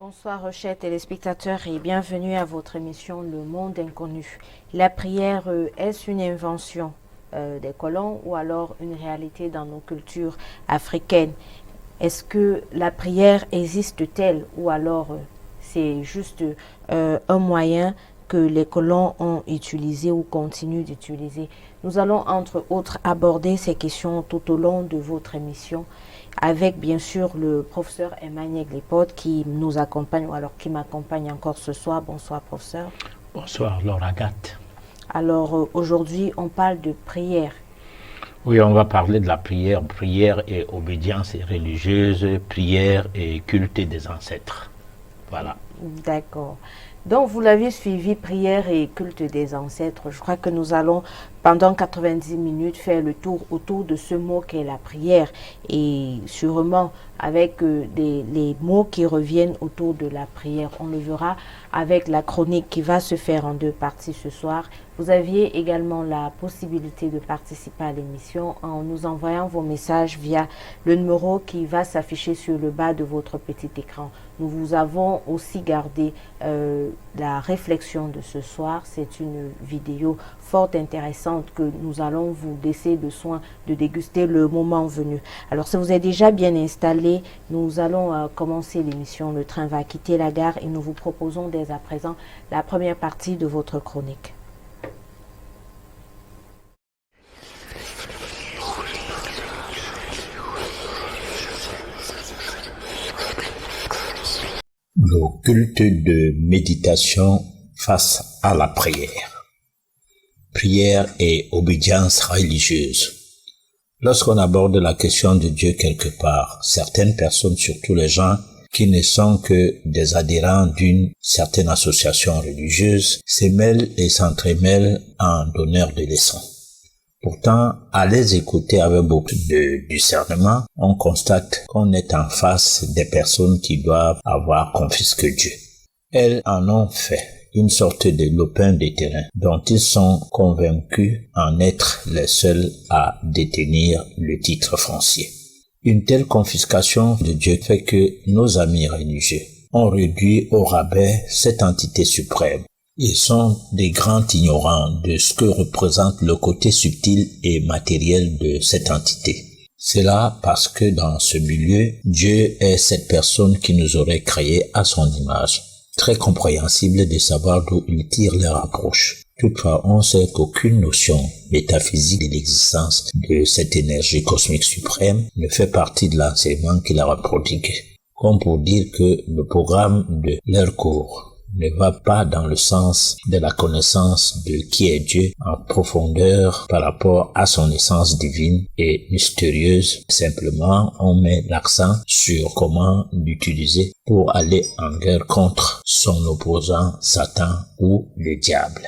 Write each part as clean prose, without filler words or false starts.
Bonsoir chers téléspectateurs et bienvenue à votre émission Le Monde Inconnu. La prière, est-ce une invention des colons ou alors une réalité dans nos cultures africaines? Est-ce que la prière existe-t-elle ou alors c'est juste un moyen que les colons ont utilisé ou continuent d'utiliser? Nous allons entre autres aborder ces questions tout au long de votre émission avec bien sûr le professeur Emmanuel Glepote qui nous accompagne ou alors qui m'accompagne encore ce soir. Bonsoir professeur. Bonsoir Laura Agathe. Alors aujourd'hui on parle de prière. Oui, on va parler de la prière, prière et obédience religieuse, prière et culte des ancêtres. Voilà. D'accord. Donc vous l'avez suivi, prière et culte des ancêtres. Je crois que nous allons pendant 90 minutes faire le tour autour de ce mot qu'est la prière et sûrement avec les mots qui reviennent autour de la prière. On le verra avec la chronique qui va se faire en deux parties ce soir. Vous aviez également la possibilité de participer à l'émission en nous envoyant vos messages via le numéro qui va s'afficher sur le bas de votre petit écran. Nous vous avons aussi gardé la réflexion de ce soir. C'est une vidéo fort intéressante que nous allons vous laisser le soin de déguster le moment venu. Alors si vous êtes déjà bien installé, nous allons commencer l'émission. Le train va quitter la gare et nous vous proposons dès à présent la première partie de votre chronique. Le culte de méditation face à la prière. Prière et obédience religieuse. Lorsqu'on aborde la question de Dieu quelque part, certaines personnes, surtout les gens qui ne sont que des adhérents d'une certaine association religieuse, s'émêlent et s'entremêlent en donneurs de leçons. Pourtant, à les écouter avec beaucoup de discernement, on constate qu'on est en face des personnes qui doivent avoir confisqué Dieu. Elles en ont fait une sorte de lopin de terrain dont ils sont convaincus en être les seuls à détenir le titre foncier. Une telle confiscation de Dieu fait que nos amis religieux ont réduit au rabais cette entité suprême. Ils sont des grands ignorants de ce que représente le côté subtil et matériel de cette entité. C'est là parce que dans ce milieu, Dieu est cette personne qui nous aurait créés à son image. Très compréhensible de savoir d'où il tire leur approche. Toutefois, on sait qu'aucune notion métaphysique de l'existence de cette énergie cosmique suprême ne fait partie de l'enseignement qu'il a prodigué. Comme pour dire que le programme de leur cours ne va pas dans le sens de la connaissance de qui est Dieu en profondeur par rapport à son essence divine et mystérieuse. Simplement, on met l'accent sur comment l'utiliser pour aller en guerre contre son opposant Satan ou le diable.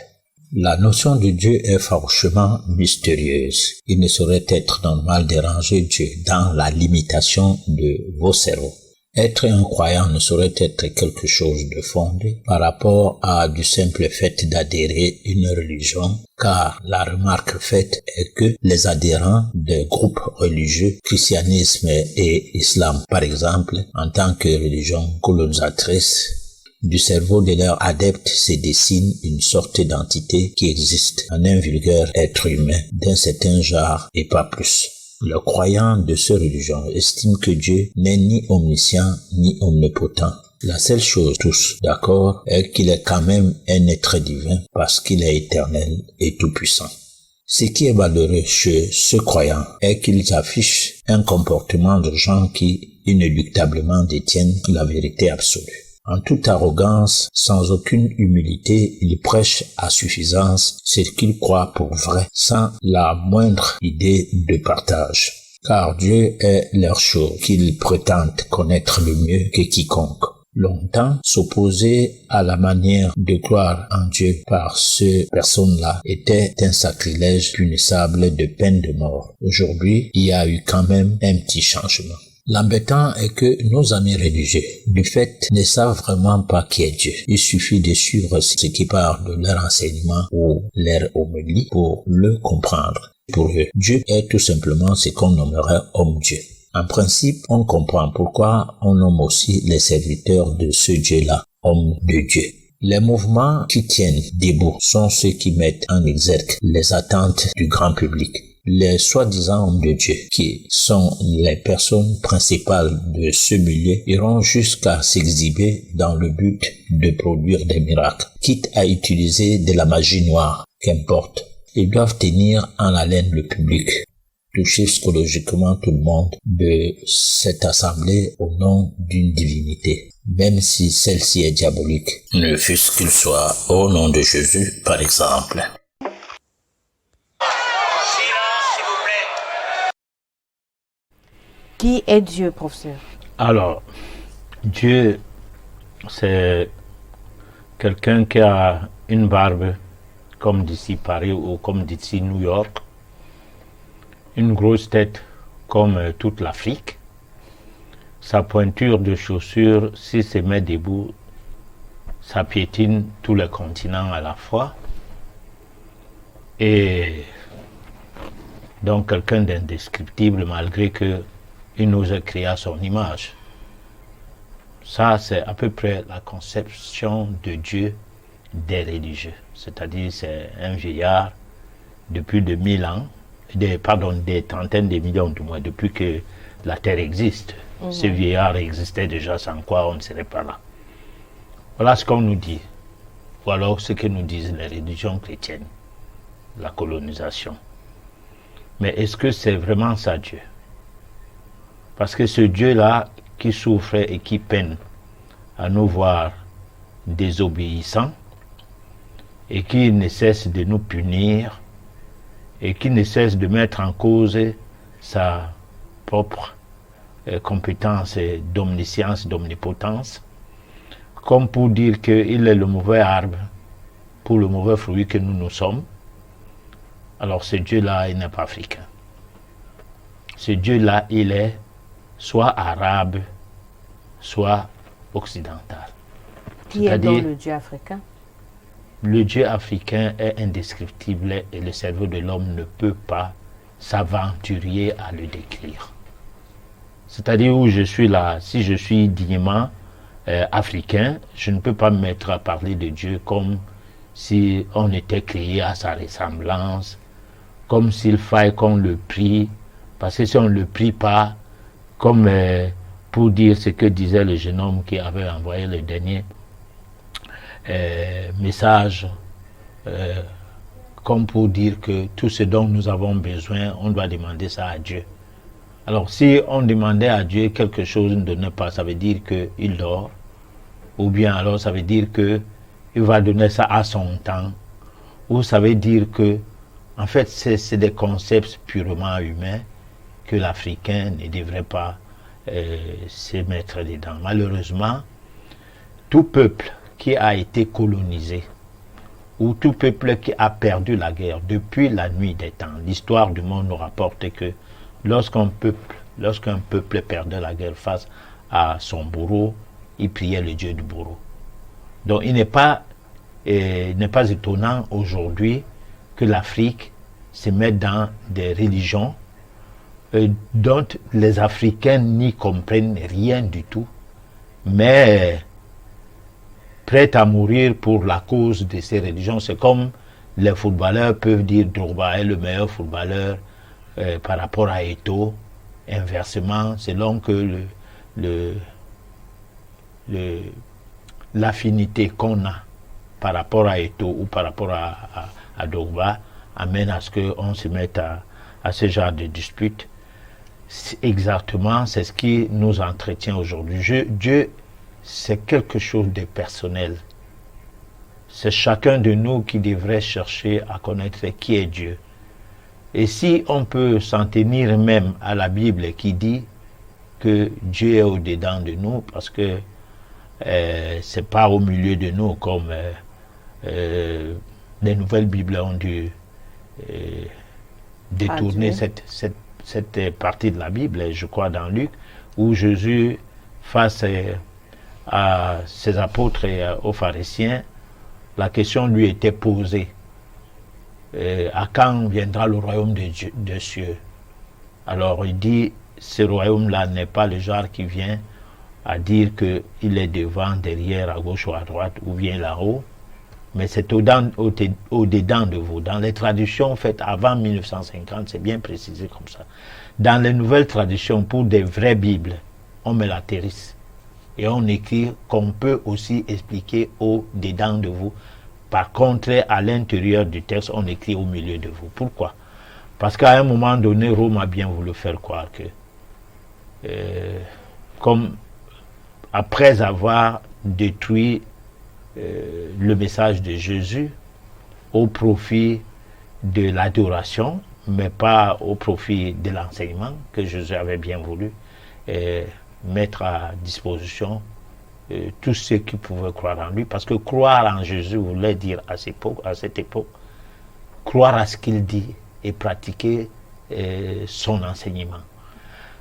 La notion de Dieu est farouchement mystérieuse. Il ne saurait être normal de ranger Dieu dans la limitation de vos cerveaux. Être un croyant ne saurait être quelque chose de fondé par rapport à du simple fait d'adhérer à une religion, car la remarque faite est que les adhérents des groupes religieux, christianisme et islam par exemple, en tant que religion colonisatrice, du cerveau de leurs adeptes se dessine une sorte d'entité qui existe en un vulgaire être humain d'un certain genre et pas plus. Le croyant de ces religions estime que Dieu n'est ni omniscient ni omnipotent. La seule chose tous d'accord est qu'il est quand même un être divin parce qu'il est éternel et tout-puissant. Ce qui est valeureux chez ceux croyants est qu'ils affichent un comportement de gens qui inéluctablement détiennent la vérité absolue. En toute arrogance, sans aucune humilité, ils prêchent à suffisance ce qu'ils croient pour vrai, sans la moindre idée de partage. Car Dieu est leur chose qu'ils prétendent connaître le mieux que quiconque. Longtemps, s'opposer à la manière de croire en Dieu par ces personnes-là était un sacrilège punissable de peine de mort. Aujourd'hui, il y a eu quand même un petit changement. L'embêtant est que nos amis religieux, du fait, ne savent vraiment pas qui est Dieu. Il suffit de suivre ce qui part de leur enseignement ou leur homélie pour le comprendre. Pour eux, Dieu est tout simplement ce qu'on nommerait homme-Dieu. En principe, on comprend pourquoi on nomme aussi les serviteurs de ce Dieu-là, hommes de Dieu. Les mouvements qui tiennent debout sont ceux qui mettent en exergue les attentes du grand public. Les soi-disant hommes de Dieu, qui sont les personnes principales de ce milieu, iront jusqu'à s'exhiber dans le but de produire des miracles, quitte à utiliser de la magie noire, qu'importe. Ils doivent tenir en haleine le public, toucher psychologiquement tout le monde de cette assemblée au nom d'une divinité, même si celle-ci est diabolique, ne fût-ce qu'il soit au nom de Jésus, par exemple. Qui est Dieu, professeur? Alors, Dieu, c'est quelqu'un qui a une barbe comme d'ici Paris ou comme d'ici New York, une grosse tête comme toute l'Afrique, sa pointure de chaussure, s'il se met debout, ça piétine tous les continents à la fois, et donc quelqu'un d'indescriptible malgré qu'il nous a créé à son image. Ça, c'est à peu près la conception de Dieu des religieux. C'est-à-dire, c'est un vieillard depuis de 1000 ans, des trentaines de millions du moins, depuis que la Terre existe. Ce vieillard existait déjà, sans quoi on ne serait pas là. Voilà ce qu'on nous dit. Ou alors ce que nous disent les religions chrétiennes, la colonisation. Mais est-ce que c'est vraiment ça Dieu? Parce que ce Dieu-là qui souffre et qui peine à nous voir désobéissants et qui ne cesse de nous punir et qui ne cesse de mettre en cause sa propre compétence d'omniscience, d'omnipotence, comme pour dire qu'il est le mauvais arbre pour le mauvais fruit que nous sommes. Alors ce Dieu-là, il n'est pas africain. Ce Dieu-là, il est soit arabe, soit occidental. Qui est donc le Dieu africain? Le Dieu africain est indescriptible et le cerveau de l'homme ne peut pas s'aventurer à le décrire. C'est-à-dire où je suis là, si je suis dignement africain, je ne peux pas me mettre à parler de Dieu comme si on était créé à sa ressemblance, comme s'il faille qu'on le prie, parce que si on ne le prie pas, comme pour dire ce que disait le jeune homme qui avait envoyé le dernier message, comme pour dire que tout ce dont nous avons besoin, on doit demander ça à Dieu. Alors si on demandait à Dieu quelque chose, ne donnait pas, ça veut dire qu'il dort, ou bien alors ça veut dire qu'il va donner ça à son temps, ou ça veut dire que, en fait, c'est des concepts purement humains que l'Africain ne devrait pas se mettre dedans. Malheureusement, tout peuple qui a été colonisé, ou tout peuple qui a perdu la guerre depuis la nuit des temps, l'histoire du monde nous rapporte que lorsqu'un peuple perdait la guerre face à son bourreau, il priait le Dieu du bourreau. Donc il n'est pas étonnant aujourd'hui que l'Afrique se mette dans des religions dont les Africains n'y comprennent rien du tout, mais prêts à mourir pour la cause de ces religions. C'est comme les footballeurs peuvent dire Drogba est le meilleur footballeur par rapport à Eto'o. Inversement, selon que l'affinité qu'on a par rapport à Eto'o ou par rapport à Drogba amène à ce qu'on se mette à ce genre de dispute. Exactement, c'est ce qui nous entretient aujourd'hui. Dieu, c'est quelque chose de personnel. C'est chacun de nous qui devrait chercher à connaître qui est Dieu. Et si on peut s'en tenir même à la Bible qui dit que Dieu est au-dedans de nous, parce que c'est pas au milieu de nous comme les nouvelles Bibles ont dû détourner cette partie de la Bible, je crois dans Luc, où Jésus, face à ses apôtres et aux pharisiens, la question lui était posée. À quand viendra le royaume des cieux? Alors il dit, ce royaume-là n'est pas le genre qui vient à dire qu'il est devant, derrière, à gauche ou à droite, ou bien là-haut, mais c'est au-dedans de vous. Dans les traditions faites avant 1950, c'est bien précisé comme ça. Dans les nouvelles traditions, pour des vraies Bibles, on met l'atterrisse. Et on écrit qu'on peut aussi expliquer au-dedans de vous. Par contre, à l'intérieur du texte, on écrit au milieu de vous. Pourquoi? Parce qu'à un moment donné, Rome a bien voulu faire croire que, comme après avoir détruit le message de Jésus au profit de l'adoration, mais pas au profit de l'enseignement que Jésus avait bien voulu mettre à disposition tous ceux qui pouvaient croire en lui, parce que croire en Jésus voulait dire à cette époque croire à ce qu'il dit et pratiquer son enseignement.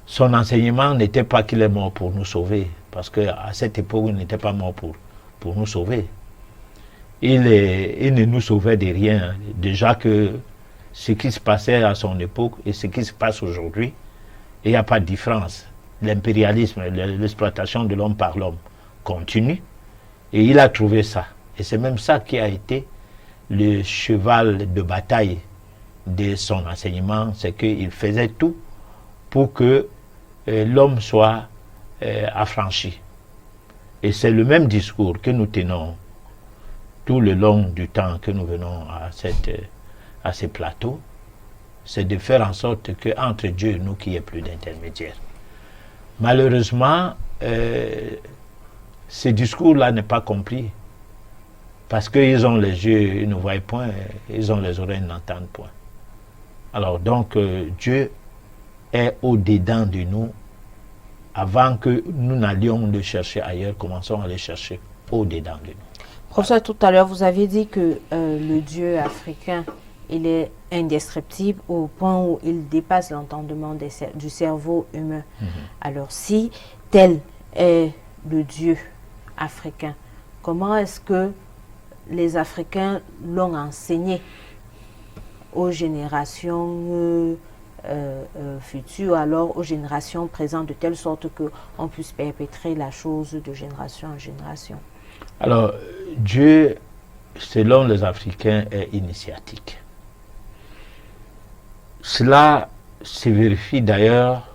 Son enseignement n'était pas qu'il est mort pour nous sauver, parce qu'à cette époque, il n'était pas mort pour nous sauver. Il ne nous sauvait de rien. Déjà que ce qui se passait à son époque et ce qui se passe aujourd'hui, il n'y a pas de différence. L'impérialisme, l'exploitation de l'homme par l'homme continue, et il a trouvé ça. Et c'est même ça qui a été le cheval de bataille de son enseignement, c'est qu'il faisait tout pour que l'homme soit affranchi. Et c'est le même discours que nous tenons tout le long du temps que nous venons à ces plateaux, c'est de faire en sorte qu'entre Dieu et nous, qu'il n'y ait plus d'intermédiaire. Malheureusement, ce discours-là n'est pas compris, parce qu'ils ont les yeux, ils ne voient point, ils ont les oreilles, ils n'entendent point. Alors donc, Dieu est au-dedans de nous. Avant que nous n'allions le chercher ailleurs, commençons à le chercher au-dedans de nous. Professeur, tout à l'heure, vous aviez dit que le Dieu africain, il est indestructible au point où il dépasse l'entendement du cerveau humain. Alors, si tel est le Dieu africain, comment est-ce que les Africains l'ont enseigné aux générations futures, alors aux générations présentes, de telle sorte qu'on puisse perpétrer la chose de génération en génération? Alors, Dieu, selon les Africains, est initiatique. Cela se vérifie d'ailleurs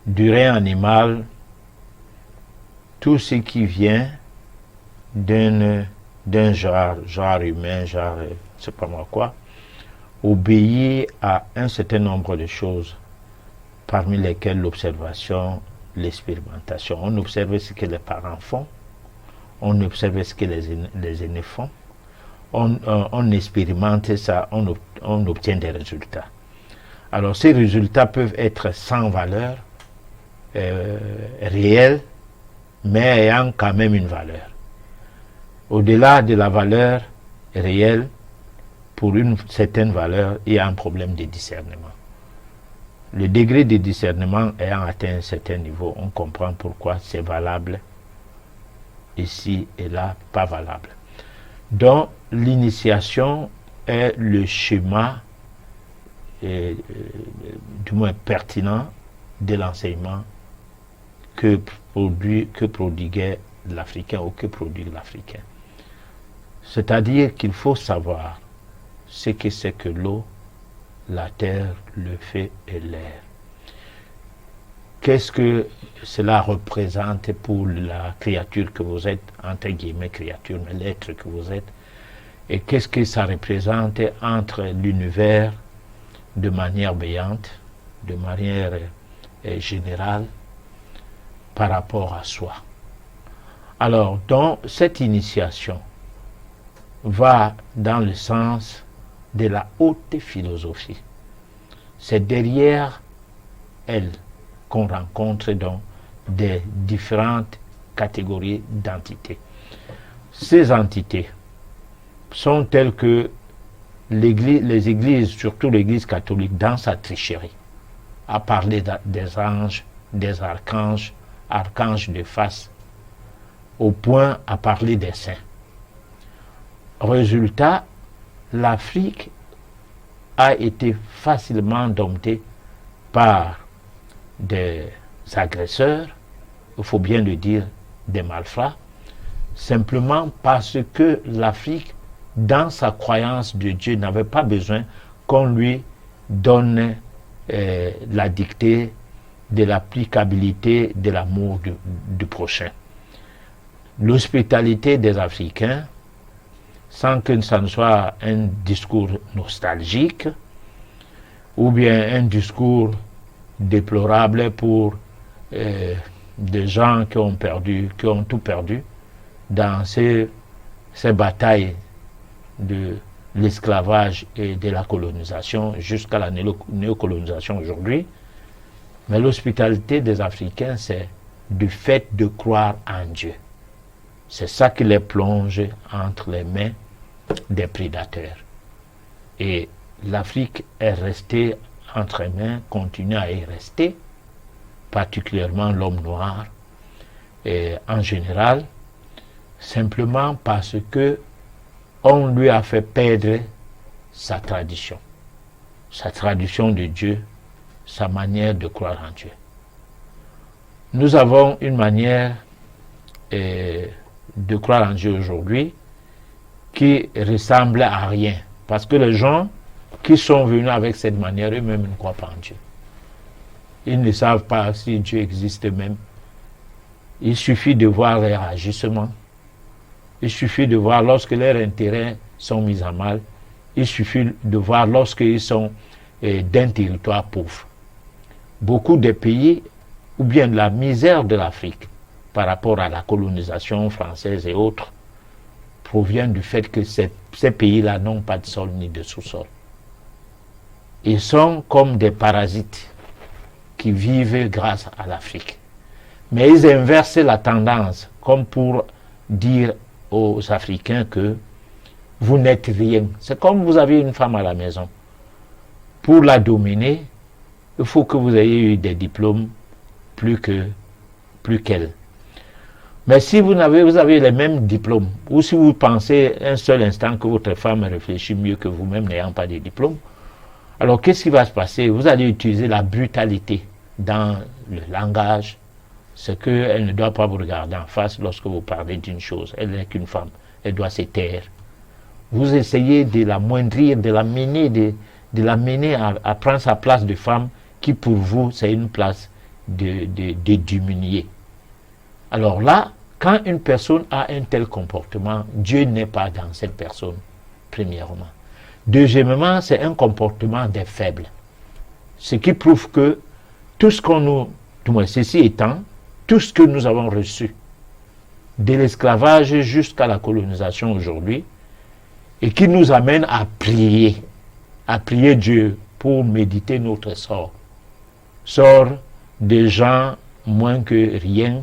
du règne animal. Tout ce qui vient d'un genre humain, genre, je ne sais pas moi quoi, obéit à un certain nombre de choses, parmi lesquelles l'observation, l'expérimentation. On observe ce que les parents font, on observe ce que les aînés font, on expérimente ça, on obtient des résultats. Alors ces résultats peuvent être sans valeur réelle, mais ayant quand même une valeur. Au-delà de la valeur réelle, pour une certaine valeur, il y a un problème de discernement. Le degré de discernement ayant atteint un certain niveau, on comprend pourquoi c'est valable ici et là, pas valable. Donc, l'initiation est le schéma, du moins pertinent, de l'enseignement que prodiguait l'Africain ou que produit l'Africain. C'est-à-dire qu'il faut savoir ce que c'est que l'eau, la terre, le feu et l'air. Qu'est-ce que cela représente pour la créature que vous êtes, entre guillemets créature, mais l'être que vous êtes, et qu'est-ce que ça représente entre l'univers de manière béante, de manière générale, par rapport à soi. Alors, donc, cette initiation va dans le sens de la haute philosophie. C'est derrière elle qu'on rencontre donc des différentes catégories d'entités. Ces entités sont telles que les églises, surtout l'église catholique, dans sa tricherie, a parlé des anges, des archanges de face, au point à parler des saints. Résultat, l'Afrique a été facilement domptée par des agresseurs, il faut bien le dire, des malfrats, simplement parce que l'Afrique, dans sa croyance de Dieu, n'avait pas besoin qu'on lui donne la dictée de l'applicabilité de l'amour du prochain. L'hospitalité des Africains, sans que ça ne soit un discours nostalgique ou bien un discours déplorable pour des gens qui ont tout perdu dans ces batailles de l'esclavage et de la colonisation jusqu'à la néocolonisation aujourd'hui. Mais l'hospitalité des Africains, c'est du fait de croire en Dieu. C'est ça qui les plonge entre les mains des prédateurs. Et l'Afrique est restée entre les mains, continue à y rester, particulièrement l'homme noir, et en général, simplement parce que on lui a fait perdre sa tradition de Dieu, sa manière de croire en Dieu. Nous avons une manière de croire en Dieu aujourd'hui qui ressemble à rien, parce que les gens qui sont venus avec cette manière, eux-mêmes ne croient pas en Dieu. Ils ne savent pas si Dieu existe même. Il suffit de voir leur agissement. Il suffit de voir lorsque leurs intérêts sont mis à mal. Il suffit de voir lorsqu'ils sont d'un territoire pauvre. Beaucoup de pays, ou bien la misère de l'Afrique, par rapport à la colonisation française et autres, provient du fait que ces pays-là n'ont pas de sol ni de sous-sol. Ils sont comme des parasites qui vivent grâce à l'Afrique. Mais ils inversent la tendance, comme pour dire aux Africains que vous n'êtes rien. C'est comme vous avez une femme à la maison. Pour la dominer, il faut que vous ayez eu des diplômes plus qu'elle. Mais si vous avez les mêmes diplômes, ou si vous pensez un seul instant que votre femme réfléchit mieux que vous-même n'ayant pas de diplôme, alors qu'est-ce qui va se passer? Vous allez utiliser la brutalité dans le langage, c'est qu'elle ne doit pas vous regarder en face lorsque vous parlez d'une chose. Elle n'est qu'une femme, elle doit se taire. Vous essayez de l'amoindrir, de la mener à prendre sa place de femme qui pour vous c'est une place de diminuer. Alors là, quand une personne a un tel comportement, Dieu n'est pas dans cette personne, premièrement. Deuxièmement, c'est un comportement des faibles. Ce qui prouve que tout ce qu'on nous, du moins ceci étant, tout ce que nous avons reçu, de l'esclavage jusqu'à la colonisation aujourd'hui, et qui nous amène à prier Dieu pour méditer notre sort. Sort des gens moins que rien,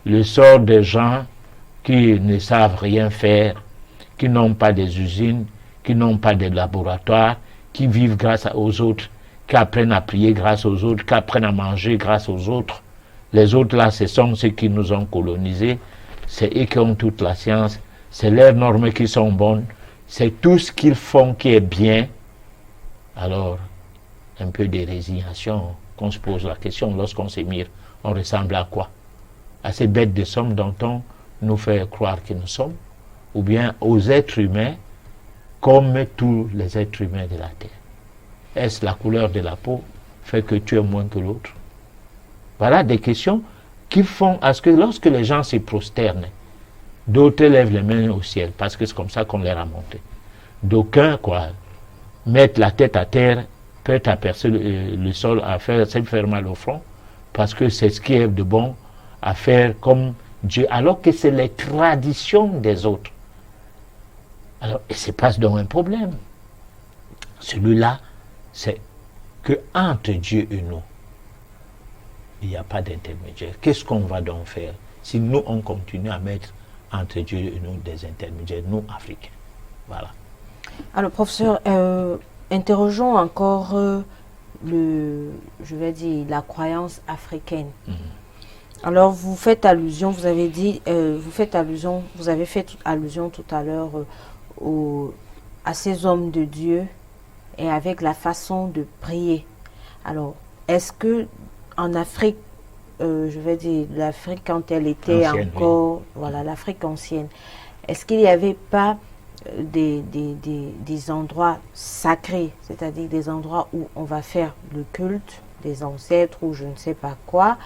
le sort des gens qui ne savent rien faire, qui n'ont pas des usines, qui n'ont pas de laboratoires, qui vivent grâce aux autres, qui apprennent à prier grâce aux autres, qui apprennent à manger grâce aux autres. Les autres là, ce sont ceux qui nous ont colonisés, c'est eux qui ont toute la science, c'est leurs normes qui sont bonnes, c'est tout ce qu'ils font qui est bien. Alors, un peu de résignation, qu'on se pose la question, lorsqu'on s'émire, on ressemble à quoi? À ces bêtes de somme dont on nous fait croire que nous sommes, ou bien aux êtres humains, comme tous les êtres humains de la terre. Est-ce la couleur de la peau fait que tu es moins que l'autre? Voilà des questions qui font à ce que lorsque les gens se prosternent, d'autres lèvent les mains au ciel, parce que c'est comme ça qu'on les a montés. D'aucuns, mettent la tête à terre, peuvent apercer le sol, se faire mal au front, parce que c'est ce qui est de bon à faire comme Dieu, alors que c'est les traditions des autres. Alors, il se passe donc un problème. Celui-là, c'est que entre Dieu et nous, il n'y a pas d'intermédiaire. Qu'est-ce qu'on va donc faire si nous, on continue à mettre entre Dieu et nous des intermédiaires, nous, Africains? Voilà. Alors, professeur, interrogeons encore la croyance africaine. Alors, vous faites allusion, vous avez fait allusion tout à l'heure à ces hommes de Dieu et avec la façon de prier. Alors, est-ce que en Afrique, je vais dire l'Afrique quand elle était Ancienne, encore, voilà, l'Afrique ancienne, est-ce qu'il n'y avait pas des endroits sacrés, c'est-à-dire des endroits où on va faire le culte des ancêtres ou je ne sais pas quoi?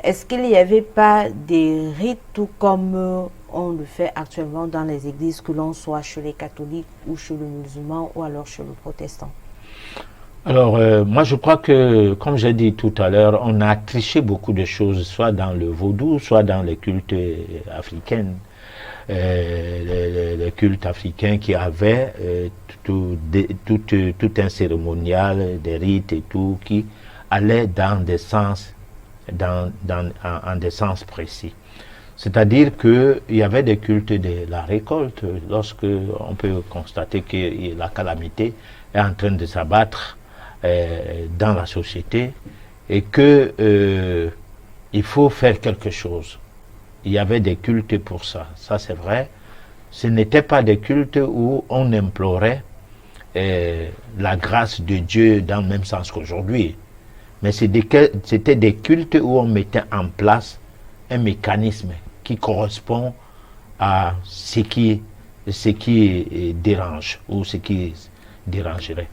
Est-ce qu'il n'y avait pas des rites tout comme on le fait actuellement dans les églises, que l'on soit chez les catholiques ou chez le musulman ou alors chez le protestant? Alors, moi, je crois que, comme j'ai dit tout à l'heure, on a triché beaucoup de choses, soit dans le vaudou, soit dans les cultes africains. Les cultes africains qui avaient tout un cérémonial, des rites et tout, qui allaient dans des sens, en des sens précis. C'est-à-dire qu'il y avait des cultes de la récolte, lorsque on peut constater que la calamité est en train de s'abattre dans la société et que il faut faire quelque chose. Il y avait des cultes pour ça, ça c'est vrai. Ce n'était pas des cultes où on implorait la grâce de Dieu dans le même sens qu'aujourd'hui, mais c'était des cultes où on mettait en place un mécanisme qui correspond à ce qui dérange ou ce qui dérangerait.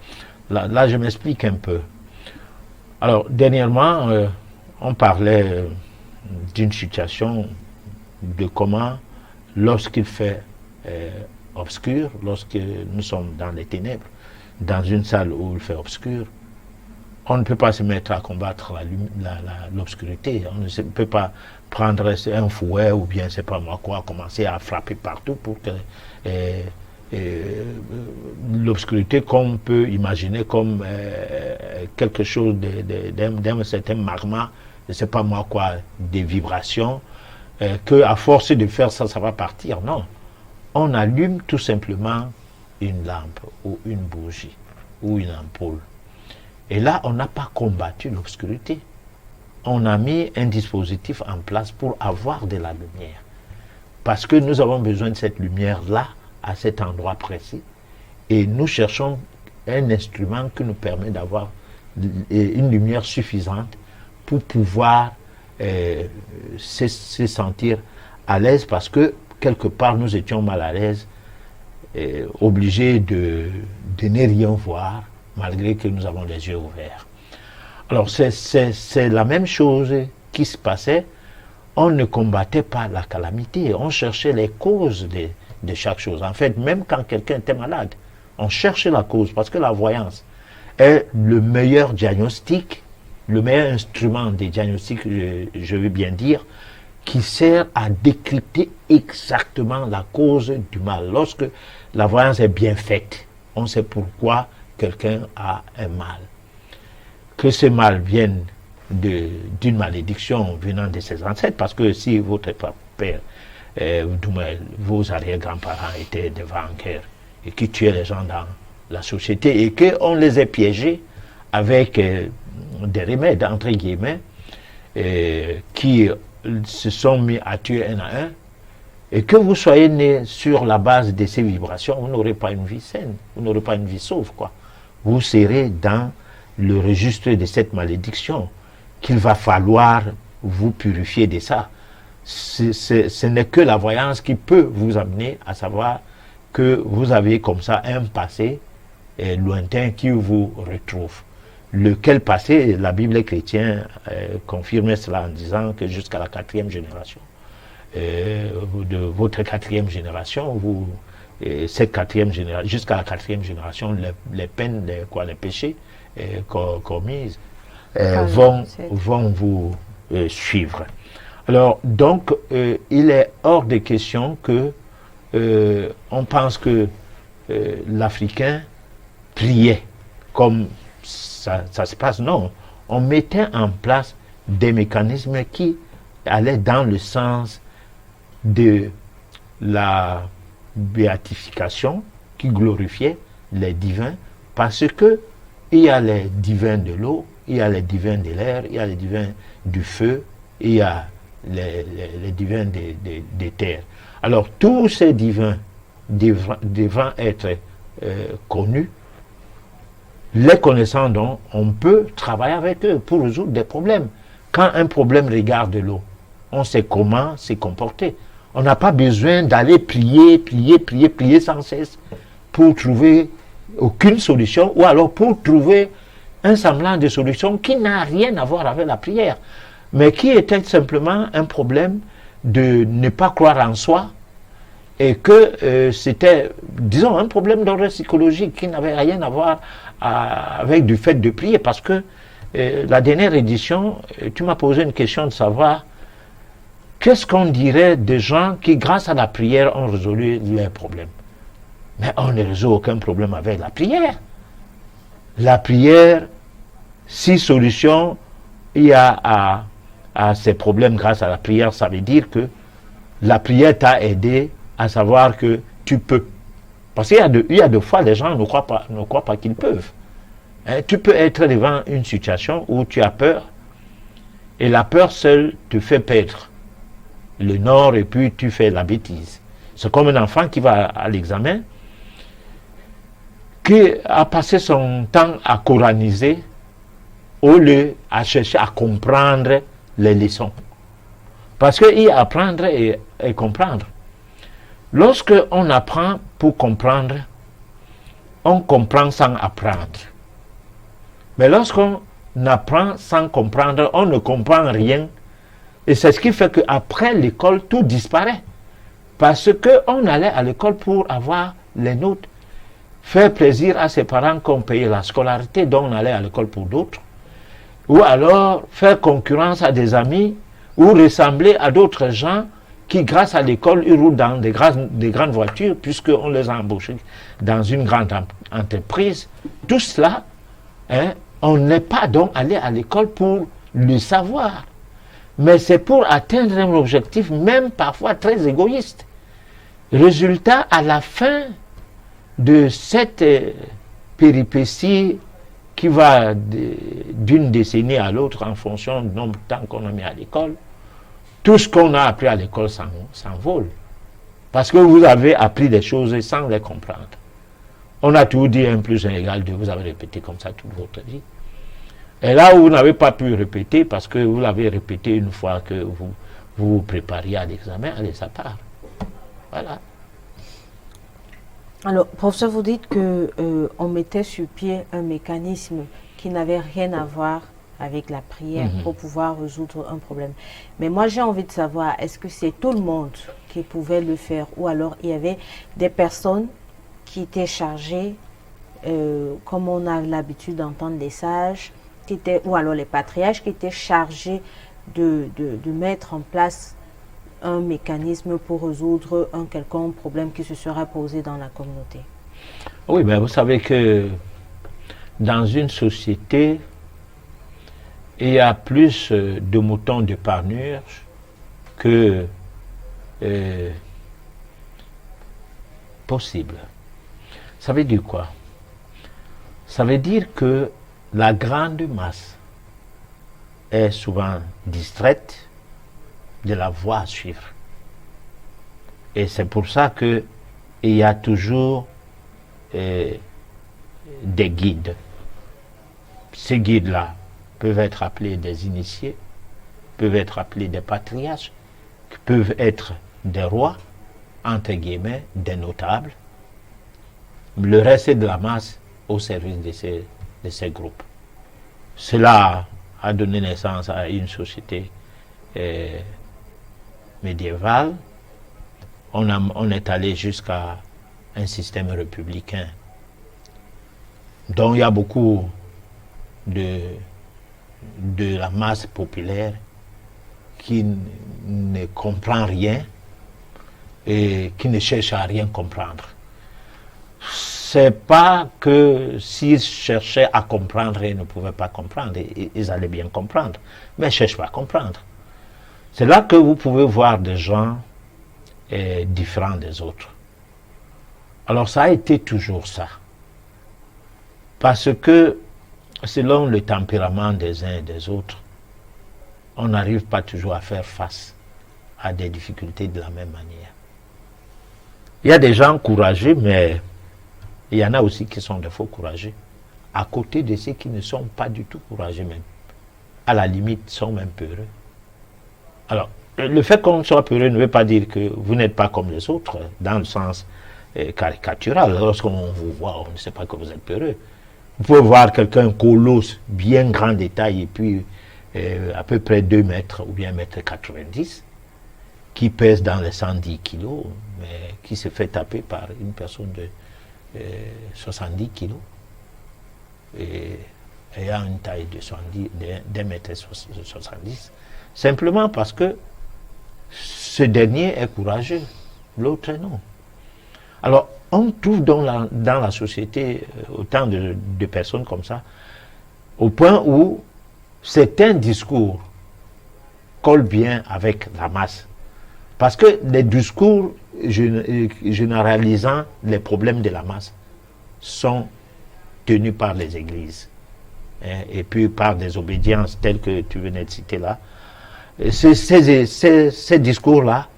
Là, je m'explique un peu. Alors, dernièrement, on parlait d'une situation de comment, lorsqu'il fait obscur, lorsque nous sommes dans les ténèbres, dans une salle où il fait obscur, on ne peut pas se mettre à combattre l'obscurité. On ne peut pas prendre un fouet ou bien, c'est pas moi quoi, commencer à frapper partout pour que l'obscurité qu'on peut imaginer comme quelque chose d'un certain magma, je ne sais pas moi quoi, des vibrations, que à force de faire ça, ça va partir. Non. On allume tout simplement une lampe ou une bougie ou une ampoule. Et là, on n'a pas combattu l'obscurité. On a mis un dispositif en place pour avoir de la lumière. Parce que nous avons besoin de cette lumière-là, à cet endroit précis. Et nous cherchons un instrument qui nous permet d'avoir une lumière suffisante pour pouvoir se sentir à l'aise, parce que quelque part nous étions mal à l'aise, obligés de ne rien voir, malgré que nous avons les yeux ouverts. Alors c'est la même chose qui se passait. On ne combattait pas la calamité, on cherchait les causes de chaque chose. En fait, même quand quelqu'un était malade, on cherchait la cause, parce que la voyance est le meilleur diagnostic, le meilleur instrument de diagnostic, je veux bien dire, qui sert à décrypter exactement la cause du mal. Lorsque la voyance est bien faite, on sait pourquoi quelqu'un a un mal. Que ce mal vienne d'une malédiction venant de ses ancêtres, parce que si votre père, vos arrière-grands-parents étaient des vainqueurs et qui tuaient les gens dans la société et qu'on les ait piégés avec des remèdes, entre guillemets, qui se sont mis à tuer un à un, et que vous soyez né sur la base de ces vibrations, vous n'aurez pas une vie saine, vous n'aurez pas une vie sauve, quoi. Vous serez dans le registre de cette malédiction qu'il va falloir vous purifier de ça. Ce n'est que la voyance qui peut vous amener à savoir que vous avez comme ça un passé lointain qui vous retrouve. Lequel passé, la Bible chrétienne confirme cela en disant que jusqu'à la 4e génération, de votre 4e génération, jusqu'à la 4e génération, les peines, les péchés commis vont vous suivre. Alors, donc, il est hors de question que on pense que l'Africain priait comme ça se passe. Non, on mettait en place des mécanismes qui allaient dans le sens de la béatification, qui glorifiait les divins, parce que il y a les divins de l'eau, il y a les divins de l'air, il y a les divins du feu, il y a les divins des terres. Alors tous ces divins devant être connus, les connaissant donc, on peut travailler avec eux pour résoudre des problèmes. quand un problème regarde l'eau, on sait comment se comporter. On n'a pas besoin d'aller prier sans cesse pour trouver aucune solution, ou alors pour trouver un semblant de solution qui n'a rien à voir avec la prière, mais qui était simplement un problème de ne pas croire en soi, et que c'était, disons, un problème d'ordre psychologique qui n'avait rien à voir avec du fait de prier, parce que la dernière édition, tu m'as posé une question de savoir qu'est-ce qu'on dirait des gens qui, grâce à la prière, ont résolu leurs problèmes. Mais on ne résout aucun problème avec la prière. La prière, si solution il y a à ces problèmes grâce à la prière, ça veut dire que la prière t'a aidé à savoir que tu peux. Parce qu'il y a des fois, les gens ne croient pas qu'ils peuvent. Hein, tu peux être devant une situation où tu as peur, et la peur seule te fait perdre le nord, et puis tu fais la bêtise. C'est comme un enfant qui va à l'examen, qui a passé son temps à coraniser, au lieu à chercher à comprendre les leçons. Parce qu'il y a apprendre et comprendre. Lorsque on apprend pour comprendre, on comprend sans apprendre. Mais lorsqu'on apprend sans comprendre, on ne comprend rien. Et c'est ce qui fait qu'après l'école, tout disparaît. Parce qu'on allait à l'école pour avoir les notes, faire plaisir à ses parents qui ont payé la scolarité, donc on allait à l'école pour d'autres. Ou alors faire concurrence à des amis, ou ressembler à d'autres gens qui, grâce à l'école, ils roulent dans des grandes voitures, puisqu'on les a embauchés dans une grande entreprise. Tout cela, hein, on n'est pas donc allé à l'école pour le savoir, mais c'est pour atteindre un objectif, même parfois très égoïste. Résultat, à la fin de cette péripétie qui va d'une décennie à l'autre en fonction du nombre de temps qu'on a mis à l'école, tout ce qu'on a appris à l'école s'envole. Parce que vous avez appris des choses sans les comprendre. On a toujours dit 1 plus 1 égale 2, vous avez répété comme ça toute votre vie. Et là où vous n'avez pas pu répéter, parce que vous l'avez répété une fois que vous vous prépariez à l'examen, allez, ça part. Voilà. Alors, professeur, vous dites qu'on mettait sur pied un mécanisme qui n'avait rien à voir avec la prière pour pouvoir résoudre un problème. Mais moi, j'ai envie de savoir, est-ce que c'est tout le monde qui pouvait le faire, ou alors il y avait des personnes qui étaient chargées, comme on a l'habitude d'entendre les sages, ou alors les patriarches qui étaient chargés de mettre en place un mécanisme pour résoudre un quelconque problème qui se serait posé dans la communauté? Oui, mais vous savez que dans une société, il y a plus de moutons de panurge que possible. Ça veut dire quoi? Ça veut dire que la grande masse est souvent distraite de la voie à suivre. Et c'est pour ça qu'il y a toujours des guides. Ces guides-là peuvent être appelés des initiés, peuvent être appelés des patriarches, peuvent être des rois, entre guillemets, des notables. Le reste de la masse au service de ces groupes. Cela a donné naissance à une société médiévale. On est allé jusqu'à un système républicain. Donc il y a beaucoup de la masse populaire qui ne comprend rien et qui ne cherche à rien comprendre. C'est pas que s'ils cherchaient à comprendre, ils ne pouvaient pas comprendre, ils allaient bien comprendre, mais ils ne cherchent pas à comprendre. C'est là que vous pouvez voir des gens différents des autres. Alors ça a été toujours ça. Parce que selon le tempérament des uns et des autres, on n'arrive pas toujours à faire face à des difficultés de la même manière. Il y a des gens courageux, mais il y en a aussi qui sont des faux courageux, à côté de ceux qui ne sont pas du tout courageux même. à la limite, sont même peureux. Alors, le fait qu'on soit peureux ne veut pas dire que vous n'êtes pas comme les autres, dans le sens caricatural. Lorsqu'on vous voit, on ne sait pas que vous êtes peureux. Vous pouvez voir quelqu'un colosse, bien grand de taille, et puis à peu près 2 mètres ou bien 1,90 m, qui pèse dans les 110 kilos, mais qui se fait taper par une personne de 70 kilos, et ayant une taille de 1,70 m, simplement parce que ce dernier est courageux, l'autre non. Alors, on trouve dans la société autant de personnes comme ça, au point où certains discours collent bien avec la masse. Parce que les discours généralisant les problèmes de la masse sont tenus par les églises, et puis par des obédiences telles que tu venais de citer là. Ces discours-là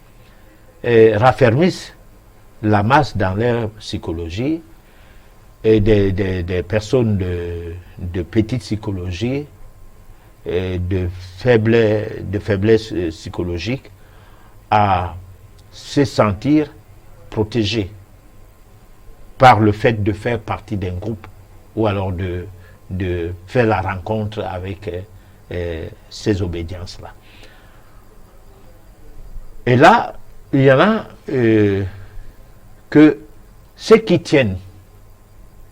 raffermissent la masse dans leur psychologie, et des personnes de petite psychologie, et de faiblesse psychologique, à se sentir protégés par le fait de faire partie d'un groupe, ou alors de faire la rencontre avec ces obédiences-là. Et là, il y en a que ceux qui tiennent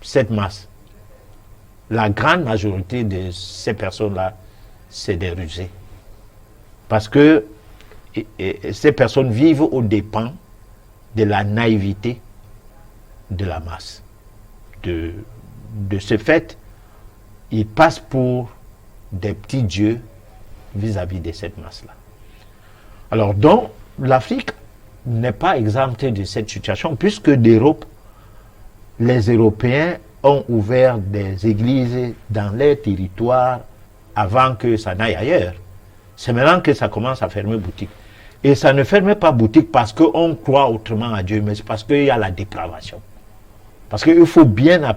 cette masse, la grande majorité de ces personnes-là, c'est des rusés. Parce que ces personnes vivent aux dépens de la naïveté de la masse. De ce fait, ils passent pour des petits dieux vis-à-vis de cette masse-là. Alors, donc, l'Afrique n'est pas exemptée de cette situation, puisque d'Europe, les Européens ont ouvert des églises dans leur territoire avant que ça n'aille ailleurs. C'est maintenant que ça commence à fermer boutique. Et ça ne ferme pas boutique parce qu'on croit autrement à Dieu, mais c'est parce qu'il y a la dépravation. Parce qu'il faut bien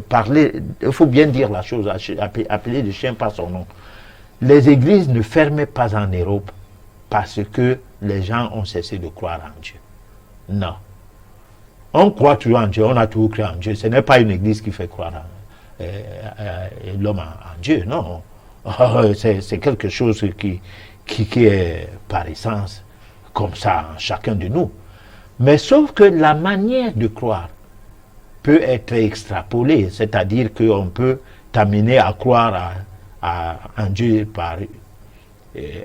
parler, il faut bien dire la chose, appeler le chien par son nom. Les églises ne ferment pas en Europe parce que les gens ont cessé de croire en Dieu. Non. On croit toujours en Dieu, on a toujours cru en Dieu. Ce n'est pas une église qui fait croire l'homme en Dieu, non. C'est quelque chose qui est par essence comme ça en chacun de nous. Mais sauf que la manière de croire peut être extrapolée, c'est-à-dire qu'on peut t'amener à croire à un Dieu par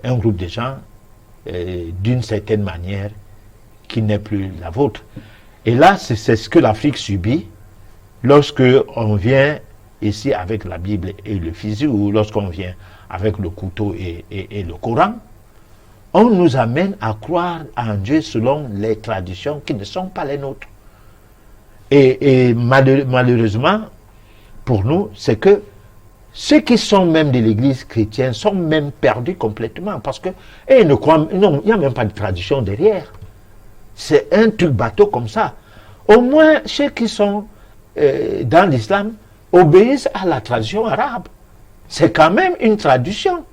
un groupe de gens d'une certaine manière qui n'est plus la vôtre. Et là, c'est ce que l'Afrique subit lorsque on vient ici avec la Bible et le fusil, ou lorsqu'on vient avec le couteau et le Coran. On nous amène à croire à un Dieu selon les traditions qui ne sont pas les nôtres. Et malheureusement, pour nous, c'est que ceux qui sont même de l'église chrétienne sont même perdus complètement, parce que ils ne croient, non, il n'y a même pas de tradition derrière. C'est un truc bateau comme ça. Au moins, ceux qui sont dans l'islam obéissent à la tradition arabe. C'est quand même une tradition,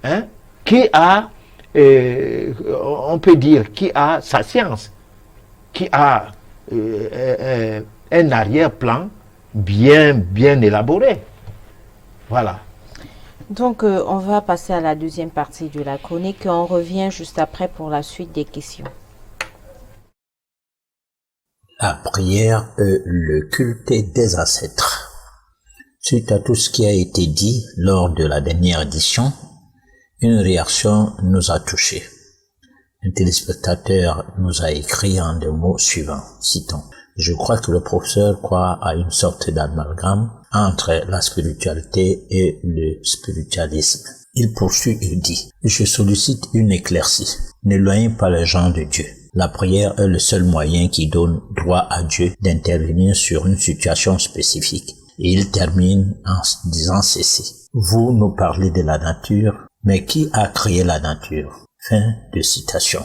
hein, qui a, on peut dire, qui a sa science, qui a un arrière-plan bien élaboré. Voilà. Donc, on va passer à la deuxième partie de la chronique et on revient juste après pour la suite des questions. La prière et le culte des ancêtres. Suite à tout ce qui a été dit lors de la dernière édition, une réaction nous a touchés. Un téléspectateur nous a écrit en 2 mots suivants, citons. Je crois que le professeur croit à une sorte d'amalgame entre la spiritualité et le spiritualisme. Il poursuit et dit, je sollicite une éclaircie. N'éloignez pas les gens de Dieu. La prière est le seul moyen qui donne droit à Dieu d'intervenir sur une situation spécifique. Et il termine en disant ceci. Vous nous parlez de la nature, mais qui a créé la nature? Fin de citation.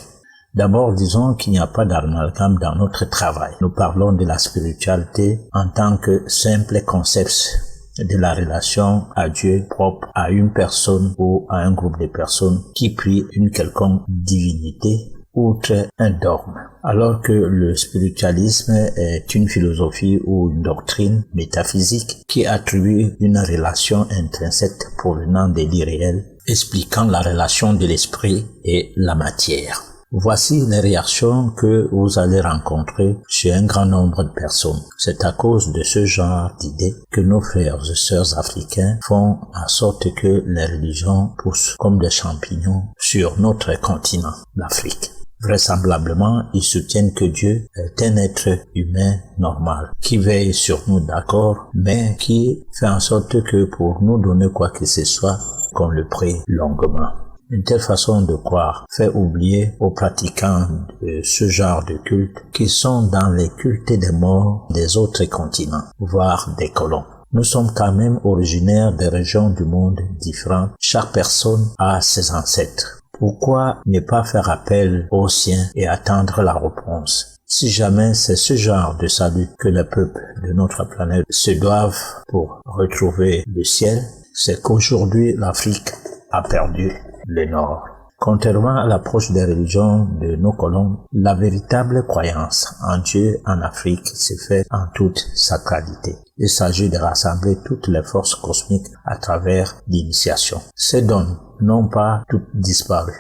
D'abord, disons qu'il n'y a pas d'amalgame dans notre travail. Nous parlons de la spiritualité en tant que simple concept de la relation à Dieu propre à une personne ou à un groupe de personnes qui prient une quelconque divinité outre un dogme. Alors que le spiritualisme est une philosophie ou une doctrine métaphysique qui attribue une relation intrinsèque provenant de l'irréel, expliquant la relation de l'esprit et la matière. Voici les réactions que vous allez rencontrer chez un grand nombre de personnes. C'est à cause de ce genre d'idées que nos frères et sœurs africains font en sorte que les religions poussent comme des champignons sur notre continent, l'Afrique. Vraisemblablement, ils soutiennent que Dieu est un être humain normal, qui veille sur nous, d'accord, mais qui fait en sorte que pour nous donner quoi que ce soit, qu'on le prie longuement. Une telle façon de croire fait oublier aux pratiquants de ce genre de culte qui sont dans les cultes des morts des autres continents, voire des colons. Nous sommes quand même originaires des régions du monde différentes. Chaque personne a ses ancêtres. Pourquoi ne pas faire appel aux siens et attendre la réponse? Si jamais c'est ce genre de salut que les peuples de notre planète se doivent pour retrouver le ciel, c'est qu'aujourd'hui l'Afrique a perdu le Nord. Contrairement à l'approche des religions de nos colons, la véritable croyance en Dieu en Afrique se fait en toute sacralité. Il s'agit de rassembler toutes les forces cosmiques à travers l'initiation. Ces dons n'ont pas toutes disparu.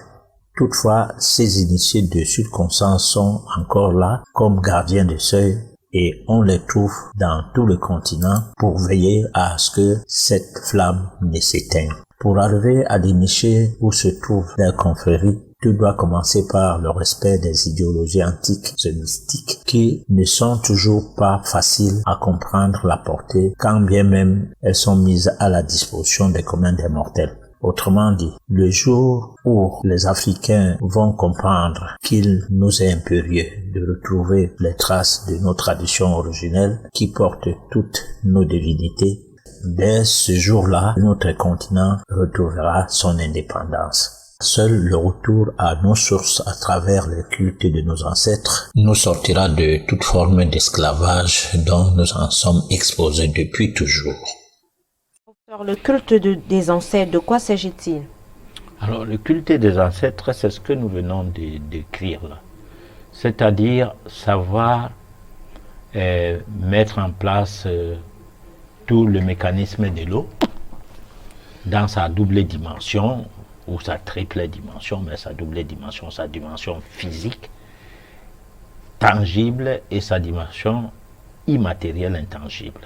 Toutefois, ces initiés de circonstances sont encore là comme gardiens de seuil et on les trouve dans tout le continent pour veiller à ce que cette flamme ne s'éteigne. Pour arriver à dénicher où se trouvent les confréries, tout doit commencer par le respect des idéologies antiques et mystiques qui ne sont toujours pas faciles à comprendre la portée quand bien même elles sont mises à la disposition des communs des mortels. Autrement dit, le jour où les Africains vont comprendre qu'il nous est impérieux de retrouver les traces de nos traditions originelles qui portent toutes nos divinités, dès ce jour-là, notre continent retrouvera son indépendance. Seul le retour à nos sources à travers le culte de nos ancêtres nous sortira de toute forme d'esclavage dont nous en sommes exposés depuis toujours. Alors, le culte des ancêtres, de quoi s'agit-il? Alors, le culte des ancêtres, c'est ce que nous venons de décrire là. C'est-à-dire savoir mettre en place tout le mécanisme de l'eau dans sa double dimension ou sa triple dimension, mais sa double dimension, sa dimension physique, tangible et sa dimension immatérielle, intangible.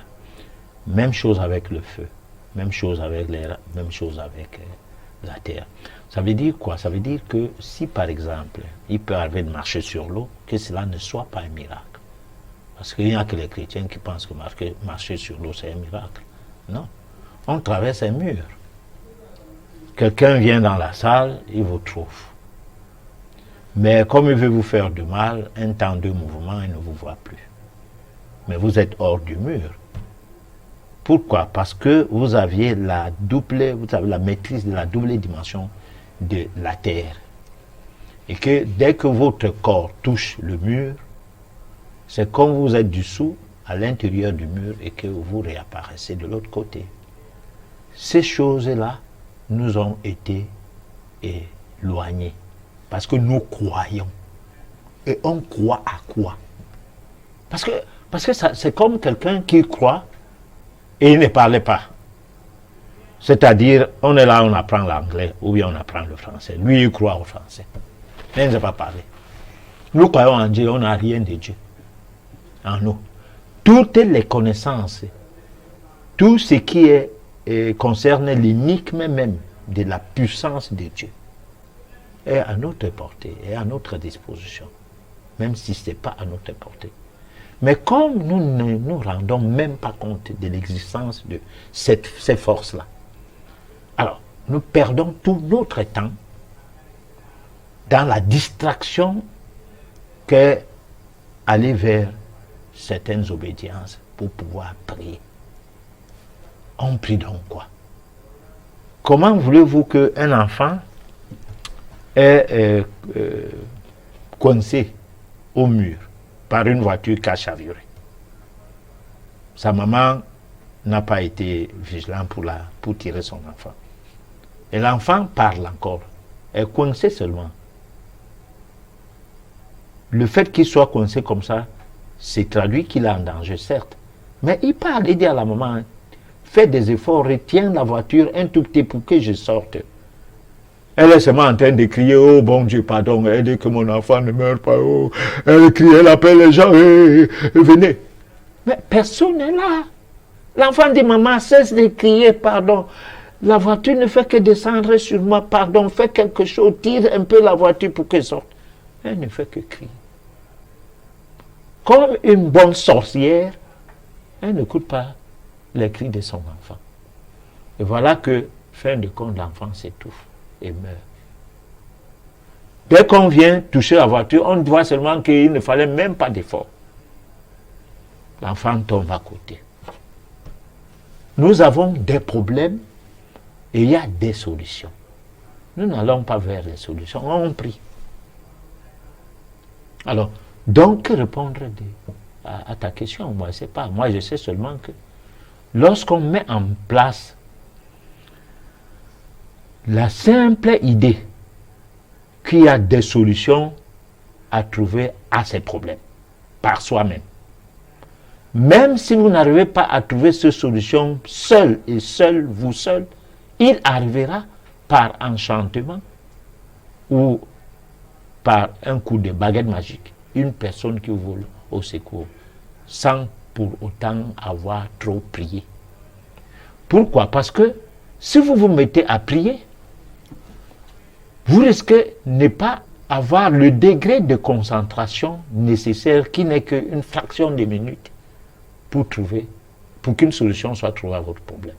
Même chose avec le feu, même chose avec l'air, même chose avec la terre. Ça veut dire quoi? Ça veut dire que si par exemple, il peut arriver de marcher sur l'eau, que cela ne soit pas un miracle. Parce qu'il n'y a que les chrétiens qui pensent que marcher sur l'eau, c'est un miracle. Non. On traverse un mur. Quelqu'un vient dans la salle, il vous trouve. Mais comme il veut vous faire du mal, un temps de mouvement, il ne vous voit plus. Mais vous êtes hors du mur. Pourquoi? Parce que vous avez la maîtrise de la double dimension de la terre. Et que dès que votre corps touche le mur, c'est comme vous êtes dessous, à l'intérieur du mur, et que vous réapparaissez de l'autre côté. Ces choses-là nous ont été éloignées. Parce que nous croyons. Et on croit à quoi? Parce que c'est comme quelqu'un qui croit et il ne parlait pas. C'est-à-dire, on est là, on apprend l'anglais, ou bien on apprend le français. Lui, il croit au français. Mais il ne sait pas parler. Nous croyons en Dieu, on n'a rien de Dieu en nous. Toutes les connaissances, tout ce qui concerne l'énigme même de la puissance de Dieu est à notre portée, est à notre disposition, même si ce n'est pas à notre portée. Mais comme nous ne nous rendons même pas compte de l'existence de ces forces-là, alors nous perdons tout notre temps dans la distraction qu'est aller vers certaines obédiences pour pouvoir prier. On prie donc quoi? Comment voulez-vous qu'un enfant est coincé au mur par une voiture qui a chaviré? Sa maman n'a pas été vigilant pour tirer son enfant. Et l'enfant parle encore. Elle est coincée seulement. Le fait qu'il soit coincé comme ça, c'est traduit qu'il est en danger, certes. Mais il parle, il dit à la maman, fais des efforts, retiens la voiture un tout petit pour que je sorte. Elle est seulement en train de crier, oh bon Dieu, pardon, elle dit que mon enfant ne meurt pas, oh. Elle crie, elle appelle les gens, venez. Mais personne n'est là. L'enfant dit, maman, cesse de crier, pardon. La voiture ne fait que descendre sur moi, pardon, fais quelque chose, tire un peu la voiture pour qu'elle sorte. Elle ne fait que crier. Comme une bonne sorcière, elle n'écoute pas les cris de son enfant. Et voilà que, fin de compte, l'enfant s'étouffe et meurt. Dès qu'on vient toucher la voiture, on voit seulement qu'il ne fallait même pas d'effort. L'enfant tombe à côté. Nous avons des problèmes et il y a des solutions. Nous n'allons pas vers les solutions, on prie. Alors, donc, que répondre à ta question? Moi, je ne sais pas. Moi, je sais seulement que lorsqu'on met en place la simple idée qu'il y a des solutions à trouver à ces problèmes, par soi-même, même si vous n'arrivez pas à trouver ces solutions seul et seul, vous seul, il arrivera par enchantement ou par un coup de baguette magique, une personne qui vous vole au secours, sans pour autant avoir trop prié. Pourquoi? Parce que si vous vous mettez à prier, vous risquez de ne pas avoir le degré de concentration nécessaire qui n'est qu'une fraction de minute pour qu'une solution soit trouvée à votre problème.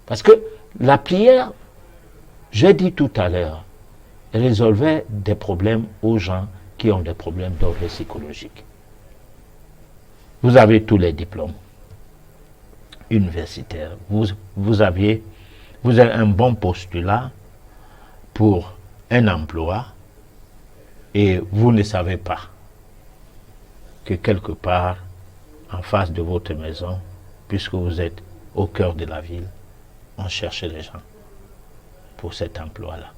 Parce que la prière, j'ai dit tout à l'heure, résolvait des problèmes aux gens qui ont des problèmes d'ordre psychologique. Vous avez tous les diplômes universitaires. Vous avez un bon postulat pour un emploi et vous ne savez pas que quelque part en face de votre maison, puisque vous êtes au cœur de la ville, on cherche les gens pour cet emploi-là.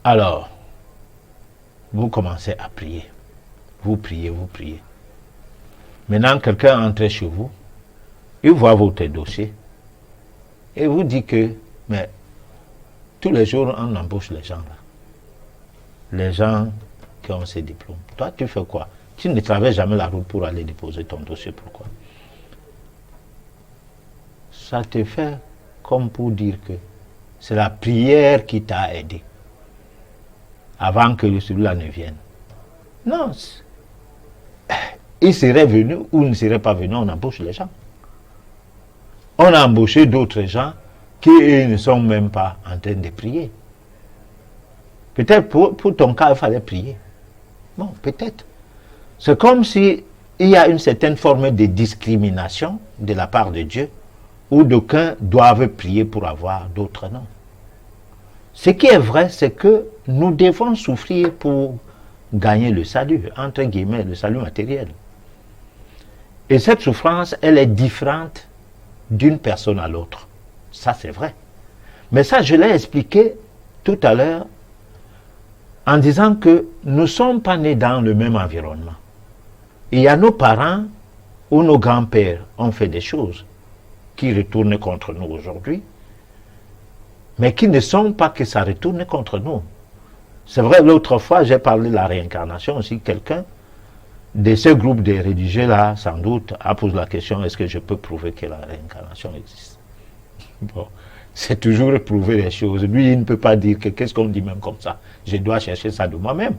Alors, vous commencez à prier. Vous priez, vous priez. Maintenant, quelqu'un entre chez vous, il voit votre dossier et vous dit que, mais tous les jours, on embauche les gens là. Les gens qui ont ces diplômes. Toi, tu fais quoi? Tu ne traverses jamais la route pour aller déposer ton dossier. Pourquoi? Ça te fait comme pour dire que c'est la prière qui t'a aidé avant que celui-là ne vienne. Non. Il serait venu ou ne serait pas venu, on embauche les gens. On a embauché d'autres gens qui ne sont même pas en train de prier. Peut-être pour ton cas, il fallait prier. Bon, peut-être. C'est comme si il y a une certaine forme de discrimination de la part de Dieu, où d'aucuns doivent prier pour avoir, d'autres non. Ce qui est vrai, c'est que nous devons souffrir pour gagner le salut, entre guillemets, le salut matériel. Et cette souffrance, elle est différente d'une personne à l'autre. Ça, c'est vrai. Mais ça, je l'ai expliqué tout à l'heure en disant que nous ne sommes pas nés dans le même environnement. Il y a nos parents ou nos grands-pères ont fait des choses qui retournent contre nous aujourd'hui, mais qui ne sont pas que ça retourne contre nous. C'est vrai, l'autre fois, j'ai parlé de la réincarnation aussi. Quelqu'un de ce groupe de religieux-là, sans doute, a posé la question, est-ce que je peux prouver que la réincarnation existe? Bon, c'est toujours prouver les choses. Lui, il ne peut pas dire que qu'est-ce qu'on dit même comme ça. Je dois chercher ça de moi-même.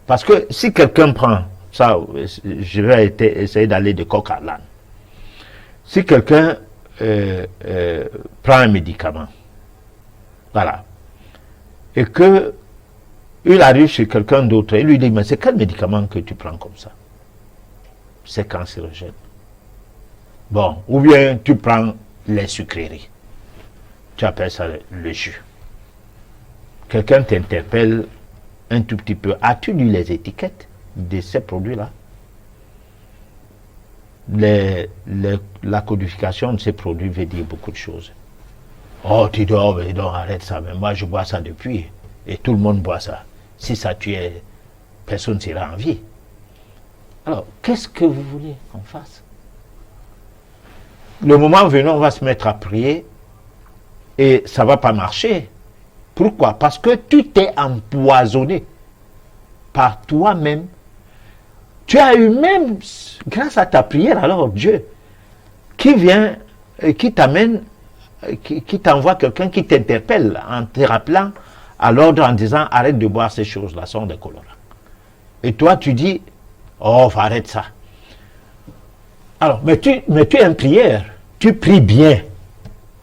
Parce que si quelqu'un prend, ça, je vais essayer d'aller de coq à l'âne. Si quelqu'un prend un médicament, voilà, et que il arrive chez quelqu'un d'autre et lui dit, mais c'est quel médicament que tu prends comme ça? C'est cancérogène. Bon, ou bien tu prends les sucreries. Tu appelles ça le jus. Quelqu'un t'interpelle un tout petit peu. As-tu lu les étiquettes de ces produits-là? la codification de ces produits veut dire beaucoup de choses. Oh, tu dors, mais non, arrête ça. Mais moi, je bois ça depuis. Et tout le monde boit ça. Si ça tuait, personne ne sera en vie. Alors, qu'est-ce que vous voulez qu'on fasse? Le moment venu, on va se mettre à prier et ça ne va pas marcher. Pourquoi? Parce que tu t'es empoisonné par toi-même. Tu as eu même, grâce à ta prière, alors Dieu, qui vient, qui t'amène, qui t'envoie quelqu'un qui t'interpelle en te rappelant à l'ordre en disant arrête de boire ces choses-là, sont des colorants. Et toi tu dis oh arrête ça. Alors, mais tu es en prière, tu pries bien.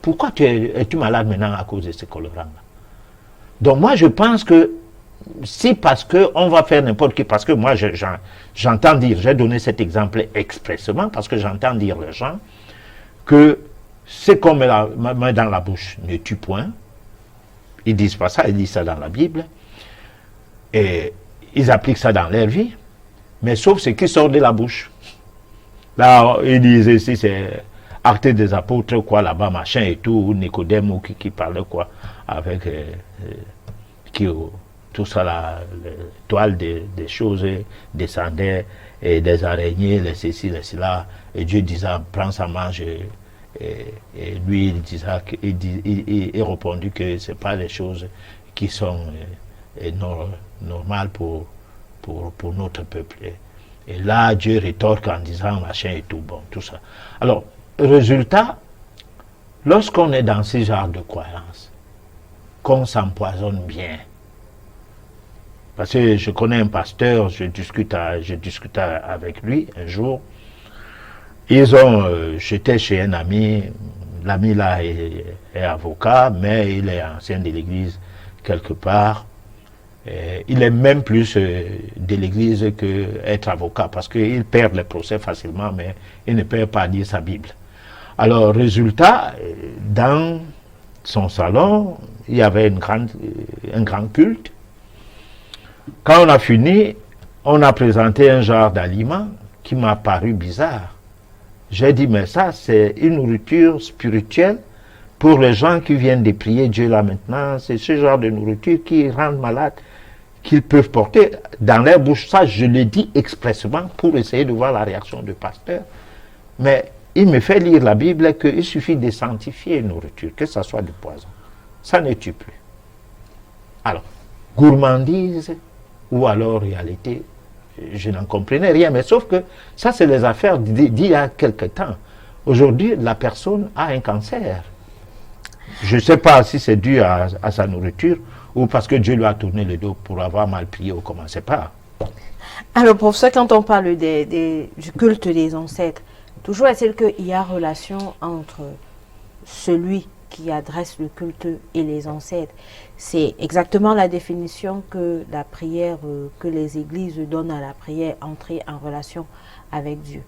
Pourquoi es-tu malade maintenant à cause de ces colorants-là? Donc moi je pense que si parce qu'on va faire n'importe quoi, parce que moi j'entends dire, j'ai donné cet exemple expressément, parce que j'entends dire les gens que c'est qu'on met la main dans la bouche ne tue point. Ils disent pas ça, ils disent ça dans la Bible. Et ils appliquent ça dans leur vie, mais sauf ce qui sort de la bouche. Là, ils disent ici, c'est Actes des Apôtres, quoi, là-bas, machin et tout, ou Nicodème, ou qui parlait, quoi, avec tout ça, la toile des choses descendait, et des araignées, les ceci, les cela, et Dieu disait, prends ça, mange, et lui, il disait, il répondu que ce n'est pas des choses qui sont normales pour notre peuple. Et là, Dieu rétorque en disant machin et tout, bon, tout ça. Alors, résultat, lorsqu'on est dans ce genre de croyances, qu'on s'empoisonne bien, parce que je connais un pasteur, je discutais avec lui un jour, j'étais chez un ami, l'ami là est avocat, mais il est ancien de l'église quelque part. Il est même plus de l'église qu'être avocat, parce qu'il perd les procès facilement, mais il ne peut pas lire sa Bible. Alors, résultat, dans son salon, il y avait un grand culte. Quand on a fini, on a présenté un genre d'aliment qui m'a paru bizarre. J'ai dit, mais ça, c'est une nourriture spirituelle pour les gens qui viennent de prier Dieu là maintenant. C'est ce genre de nourriture qui rend malade, qu'ils peuvent porter dans leur bouche. Ça, je le dis expressément pour essayer de voir la réaction du pasteur. Mais il me fait lire la Bible qu'il suffit de sanctifier une nourriture, que ce soit du poison. Ça ne tue plus. Alors, gourmandise ou alors réalité, je n'en comprenais rien, mais sauf que ça, c'est les affaires d'il y a quelque temps. Aujourd'hui, la personne a un cancer. Je ne sais pas si c'est dû à sa nourriture ou parce que Dieu lui a tourné le dos pour avoir mal prié ou comment, c'est pas. Alors, pour ça, quand on parle du culte des ancêtres, toujours est-il qu'il y a relation entre celui qui adresse le culte et les ancêtres. C'est exactement la définition que la prière, que les églises donnent à la prière, entrer en relation avec Dieu.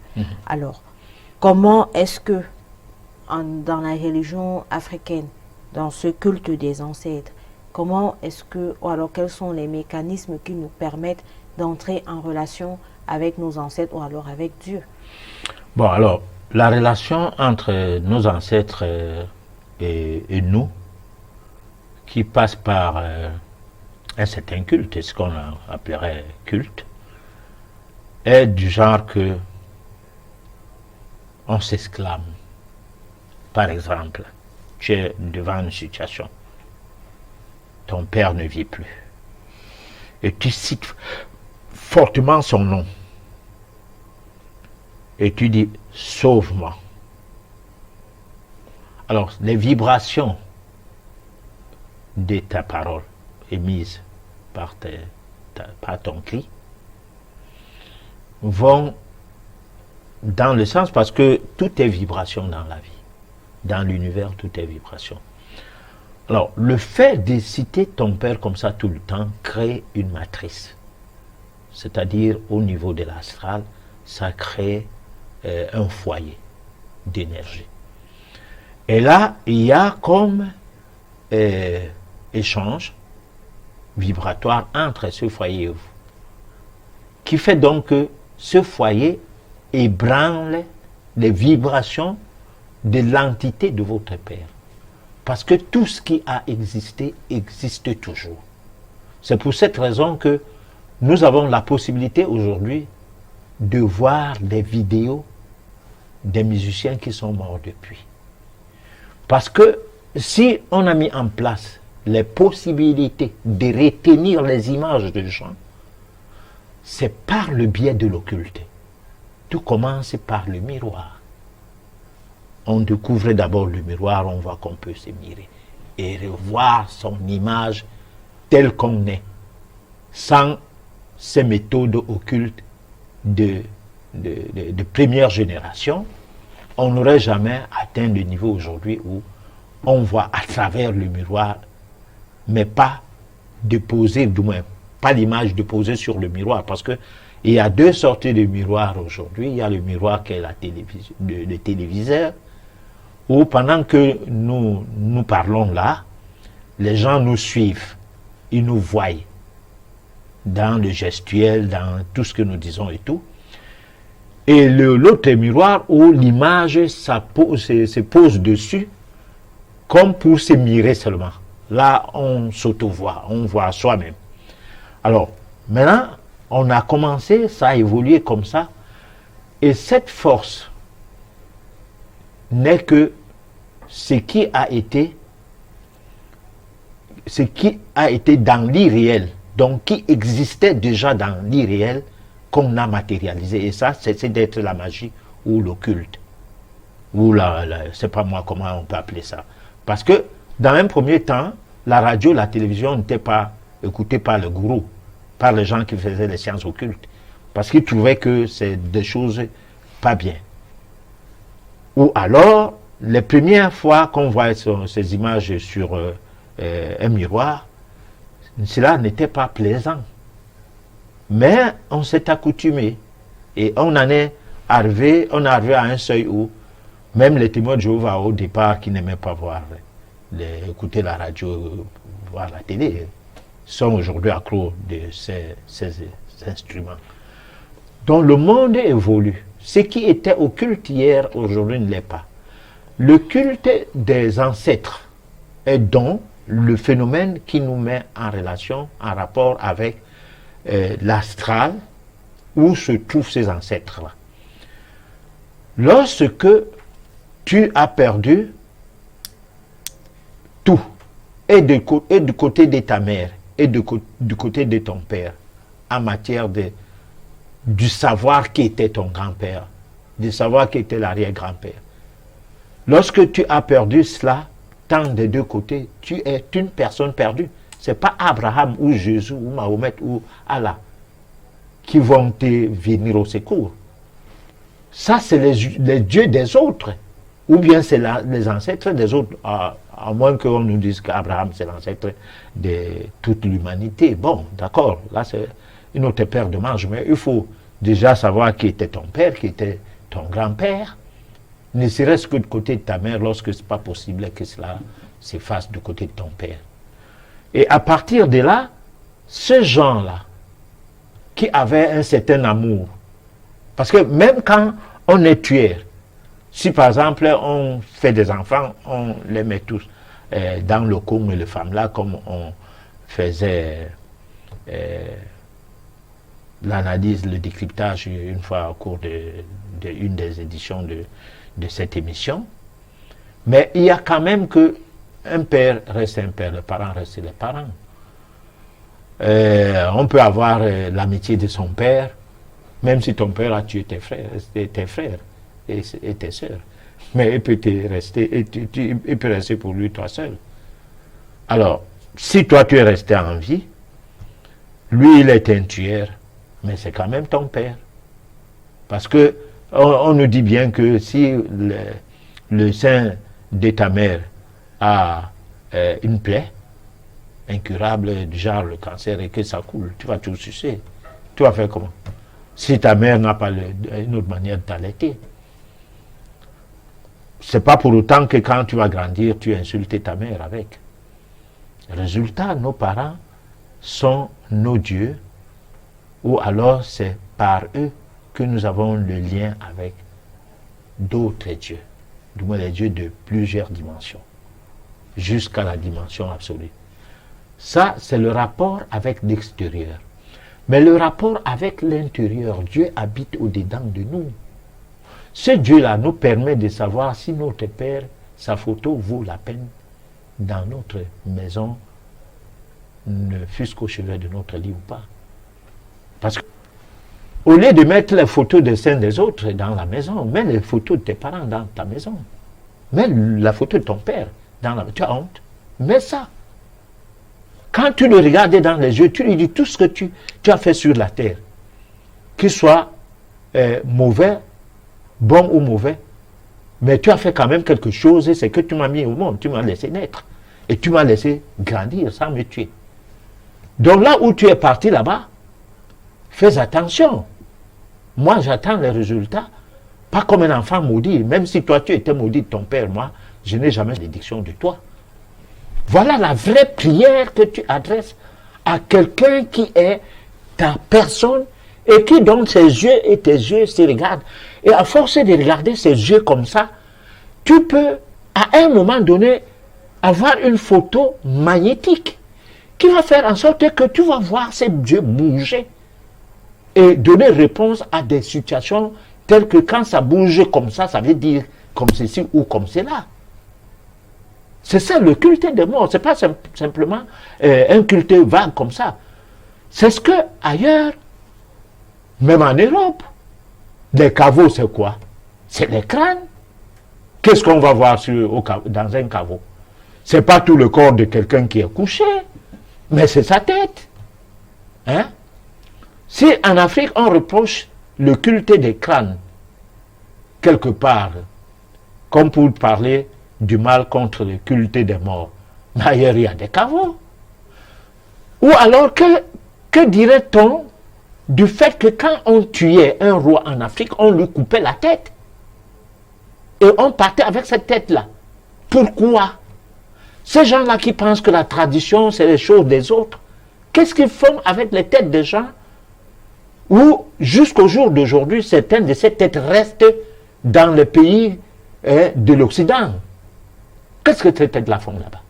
Alors, comment est-ce que, dans la religion africaine, dans ce culte des ancêtres, comment est-ce que, ou alors quels sont les mécanismes qui nous permettent d'entrer en relation avec nos ancêtres ou alors avec Dieu? Bon, alors, la relation entre nos ancêtres et nous, qui passe par un certain culte, ce qu'on appellerait culte, est du genre que on s'exclame. Par exemple, tu es devant une situation, ton père ne vit plus, et tu cites fortement son nom, et tu dis « sauve-moi ». Alors, les vibrations de ta parole émise par ton cri vont dans le sens, parce que tout est vibration dans la vie. Dans l'univers, tout est vibration. Alors, le fait de citer ton père comme ça tout le temps crée une matrice. C'est-à-dire, au niveau de l'astral, ça crée un foyer d'énergie. Et là, il y a comme échange vibratoire entre ce foyer et vous, qui fait donc que ce foyer ébranle les vibrations de l'entité de votre Père. Parce que tout ce qui a existé existe toujours. C'est pour cette raison que nous avons la possibilité aujourd'hui de voir des vidéos des musiciens qui sont morts depuis. Parce que si on a mis en place les possibilités de retenir les images de gens, c'est par le biais de l'occulte. Tout commence par le miroir. On découvre d'abord le miroir, on voit qu'on peut se mirer et revoir son image telle qu'on est, sans ces méthodes occultes de première génération. On n'aurait jamais atteint le niveau aujourd'hui où on voit à travers le miroir, mais pas déposer, du moins pas l'image déposée sur le miroir, parce que il y a deux sortes de miroirs aujourd'hui. Il y a le miroir qui est la télévision, le téléviseur, où pendant que nous parlons là, les gens nous suivent, ils nous voient dans le gestuel, dans tout ce que nous disons et tout. Et l'autre miroir où l'image se pose dessus, comme pour se mirer seulement. Là, on s'auto-voit, on voit soi-même. Alors, maintenant, on a commencé, ça a évolué comme ça, et cette force n'est que ce qui a été dans l'irréel, donc qui existait déjà dans l'irréel, qu'on a matérialisé. Et ça, c'est d'être la magie ou l'occulte. Ou c'est pas moi comment on peut appeler ça. Parce que, dans un premier temps, la radio, la télévision n'était pas écoutée par le gourou, par les gens qui faisaient les sciences occultes. Parce qu'ils trouvaient que c'est des choses pas bien. Ou alors, les premières fois qu'on voit ces images sur un miroir, cela n'était pas plaisant. Mais on s'est accoutumé et on est arrivé à un seuil où même les témoins de Jéhovah au départ qui n'aimaient pas écouter la radio, voir la télé, sont aujourd'hui accros de ces instruments. Donc le monde évolue. Ce qui était occulte hier, aujourd'hui ne l'est pas. Le culte des ancêtres est donc le phénomène qui nous met en relation, en rapport avec l'astral, où se trouvent ces ancêtres-là. Lorsque tu as perdu tout, et du côté de ta mère, et du côté de ton père, en matière du savoir qui était ton grand-père, du savoir qui était l'arrière-grand-père. Lorsque tu as perdu cela, tant des deux côtés, tu es une personne perdue. Ce n'est pas Abraham ou Jésus ou Mahomet ou Allah qui vont te venir au secours. Ça, c'est les dieux des autres. Ou bien c'est les ancêtres des autres. À moins qu'on nous dise qu'Abraham, c'est l'ancêtre de toute l'humanité. Bon, d'accord, là, c'est une autre paire de manches. Mais il faut déjà savoir qui était ton père, qui était ton grand-père. Ne serait-ce que du côté de ta mère, lorsque ce n'est pas possible que cela se fasse du côté de ton père. Et à partir de là, ces gens-là, qui avaient un certain amour, parce que même quand on est tueur, si par exemple on fait des enfants, on les met tous dans le cône et le femme-là, comme on faisait l'analyse, le décryptage une fois au cours d'une des éditions de cette émission. Mais il y a quand même que un père reste un père, le parent reste le parent. On peut avoir l'amitié de son père, même si ton père a tué tes frères et tes sœurs. Mais il peut rester pour lui toi seul. Alors, si toi tu es resté en vie, lui il est un tueur, mais c'est quand même ton père. Parce que on nous dit bien que si le sein de ta mère a une plaie incurable du genre le cancer et que ça coule, tu vas tout sucer. Tu vas faire comment? Si ta mère n'a pas une autre manière de t'allaiter. C'est pas pour autant que quand tu vas grandir, tu insultes ta mère avec. Résultat, nos parents sont nos dieux, ou alors c'est par eux que nous avons le lien avec d'autres dieux, du moins les dieux de plusieurs dimensions, jusqu'à la dimension absolue. Ça, c'est le rapport avec l'extérieur. Mais le rapport avec l'intérieur, Dieu habite au-dedans de nous. Ce Dieu-là nous permet de savoir si notre Père, sa photo vaut la peine dans notre maison, ne fût-ce qu'au chevet de notre lit ou pas. Parce que, au lieu de mettre les photos des saints des autres dans la maison, mets les photos de tes parents dans ta maison. Mets la photo de ton père dans la maison. Tu as honte? Mets ça. Quand tu le regardes dans les yeux, tu lui dis tout ce que tu as fait sur la terre, qu'il soit mauvais, bon ou mauvais, mais tu as fait quand même quelque chose, et c'est que tu m'as mis au monde, tu m'as laissé naître, et tu m'as laissé grandir sans me tuer. Donc là où tu es parti là-bas, fais attention. Moi, j'attends les résultats, pas comme un enfant maudit, même si toi tu étais maudit de ton père, moi, je n'ai jamais l'édiction de toi. Voilà la vraie prière que tu adresses à quelqu'un qui est ta personne et qui donne ses yeux et tes yeux se regardent. Et à force de regarder ses yeux comme ça, tu peux à un moment donné avoir une photo magnétique qui va faire en sorte que tu vas voir ces yeux bouger et donner réponse à des situations telles que quand ça bouge comme ça veut dire comme ceci ou comme cela. C'est ça le culte des morts, ce n'est pas simplement un culte vague comme ça. C'est ce que ailleurs, même en Europe, les caveaux c'est quoi? C'est les crânes. Qu'est-ce qu'on va voir dans un caveau? Ce n'est pas tout le corps de quelqu'un qui est couché, mais c'est sa tête. Hein? Si en Afrique on reproche le culte des crânes, quelque part, comme pour parler du mal contre le culte des morts, mais ailleurs il y a des caveaux. Ou alors que dirait-on du fait que quand on tuait un roi en Afrique, on lui coupait la tête et on partait avec cette tête-là? Pourquoi? Ces gens-là qui pensent que la tradition c'est les choses des autres, qu'est-ce qu'ils font avec les têtes des gens où jusqu'au jour d'aujourd'hui certaines de ces têtes restent dans les pays de l'Occident? Qu'est-ce que ces têtes-là font là-bas?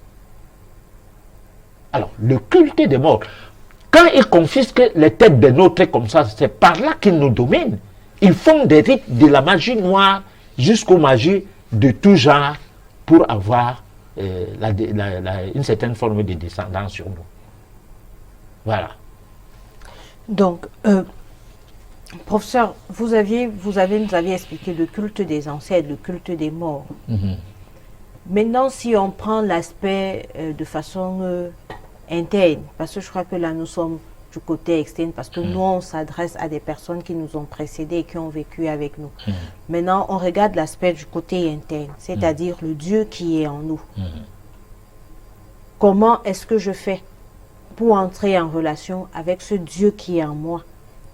Alors, le culte des morts, quand ils confisquent les têtes des nôtres comme ça, c'est par là qu'ils nous dominent. Ils font des rites de la magie noire jusqu'aux magies de tout genre pour avoir une certaine forme de descendance sur nous. Voilà. Donc, professeur, vous nous aviez expliqué le culte des ancêtres, le culte des morts. Mm-hmm. Maintenant, si on prend l'aspect de façon interne, parce que je crois que là, nous sommes du côté externe, parce que nous, on s'adresse à des personnes qui nous ont précédés et qui ont vécu avec nous. Maintenant, on regarde l'aspect du côté interne, c'est-à-dire le Dieu qui est en nous. Comment est-ce que je fais pour entrer en relation avec ce Dieu qui est en moi?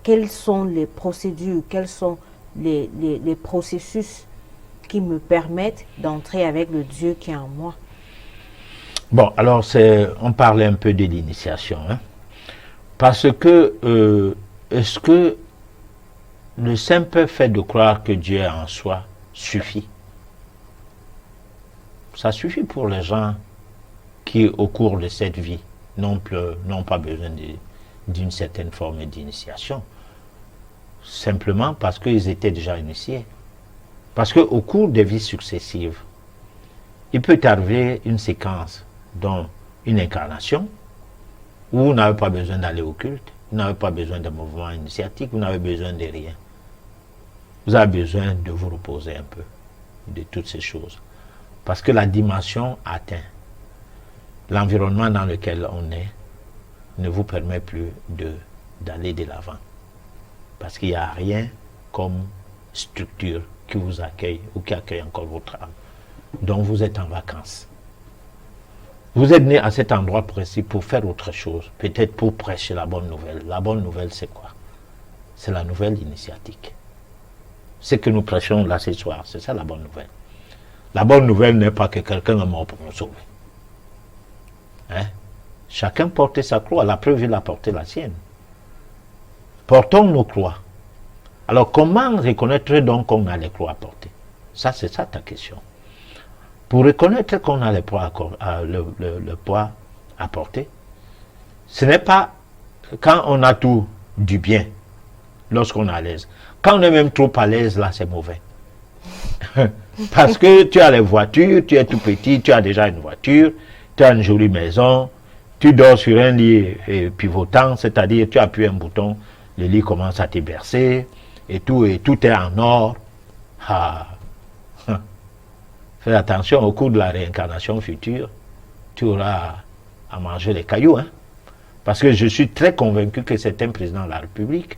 Quelles sont les procédures, quels sont les processus qui me permettent d'entrer avec le Dieu qui est en moi? Bon, alors on parlait un peu de l'initiation, hein? Parce que est-ce que le simple fait de croire que Dieu est en soi suffit? Ça suffit pour les gens qui, au cours de cette vie, n'ont pas besoin d'une certaine forme d'initiation, simplement parce qu'ils étaient déjà initiés. Parce qu'au cours des vies successives, il peut arriver une séquence, dont une incarnation, où vous n'avez pas besoin d'aller au culte, vous n'avez pas besoin de mouvement initiatique, vous n'avez besoin de rien. Vous avez besoin de vous reposer un peu de toutes ces choses. Parce que la dimension atteint, l'environnement dans lequel on est, ne vous permet plus d'aller de l'avant. Parce qu'il n'y a rien comme structure qui vous accueille ou qui accueille encore votre âme. Donc vous êtes en vacances. Vous êtes né à cet endroit précis pour faire autre chose, peut-être pour prêcher la bonne nouvelle. La bonne nouvelle, c'est quoi? C'est la nouvelle initiatique. Ce que nous prêchons là ce soir, c'est ça la bonne nouvelle. La bonne nouvelle n'est pas que quelqu'un est mort pour nous sauver. Hein? Chacun portait sa croix, la preuve, il a porté la sienne. Portons nos croix. Alors comment reconnaître donc qu'on a les croix à porter? Ça, c'est ça ta question. Pour reconnaître qu'on a le poids à porter, ce n'est pas quand on a tout du bien, lorsqu'on est à l'aise. Quand on est même trop à l'aise, là, c'est mauvais. Parce que tu as les voitures, tu es tout petit, tu as déjà une voiture, tu as une jolie maison, tu dors sur un lit pivotant, c'est-à-dire tu appuies un bouton, le lit commence à te bercer, et tout est en or. Ah. Fais attention, au cours de la réincarnation future, tu auras à manger les cailloux. Hein? Parce que je suis très convaincu que c'est un président de la République,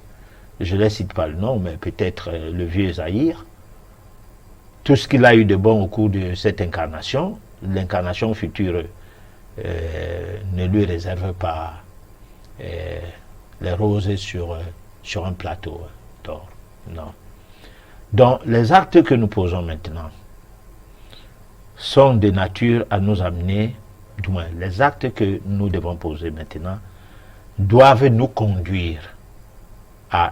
je ne cite pas le nom, mais peut-être le vieux Zahir, tout ce qu'il a eu de bon au cours de cette incarnation, l'incarnation future ne lui réserve pas les roses sur un plateau d'or. Non. Donc, les actes que nous posons maintenant sont de nature à nous amener, du moins, les actes que nous devons poser maintenant doivent nous conduire à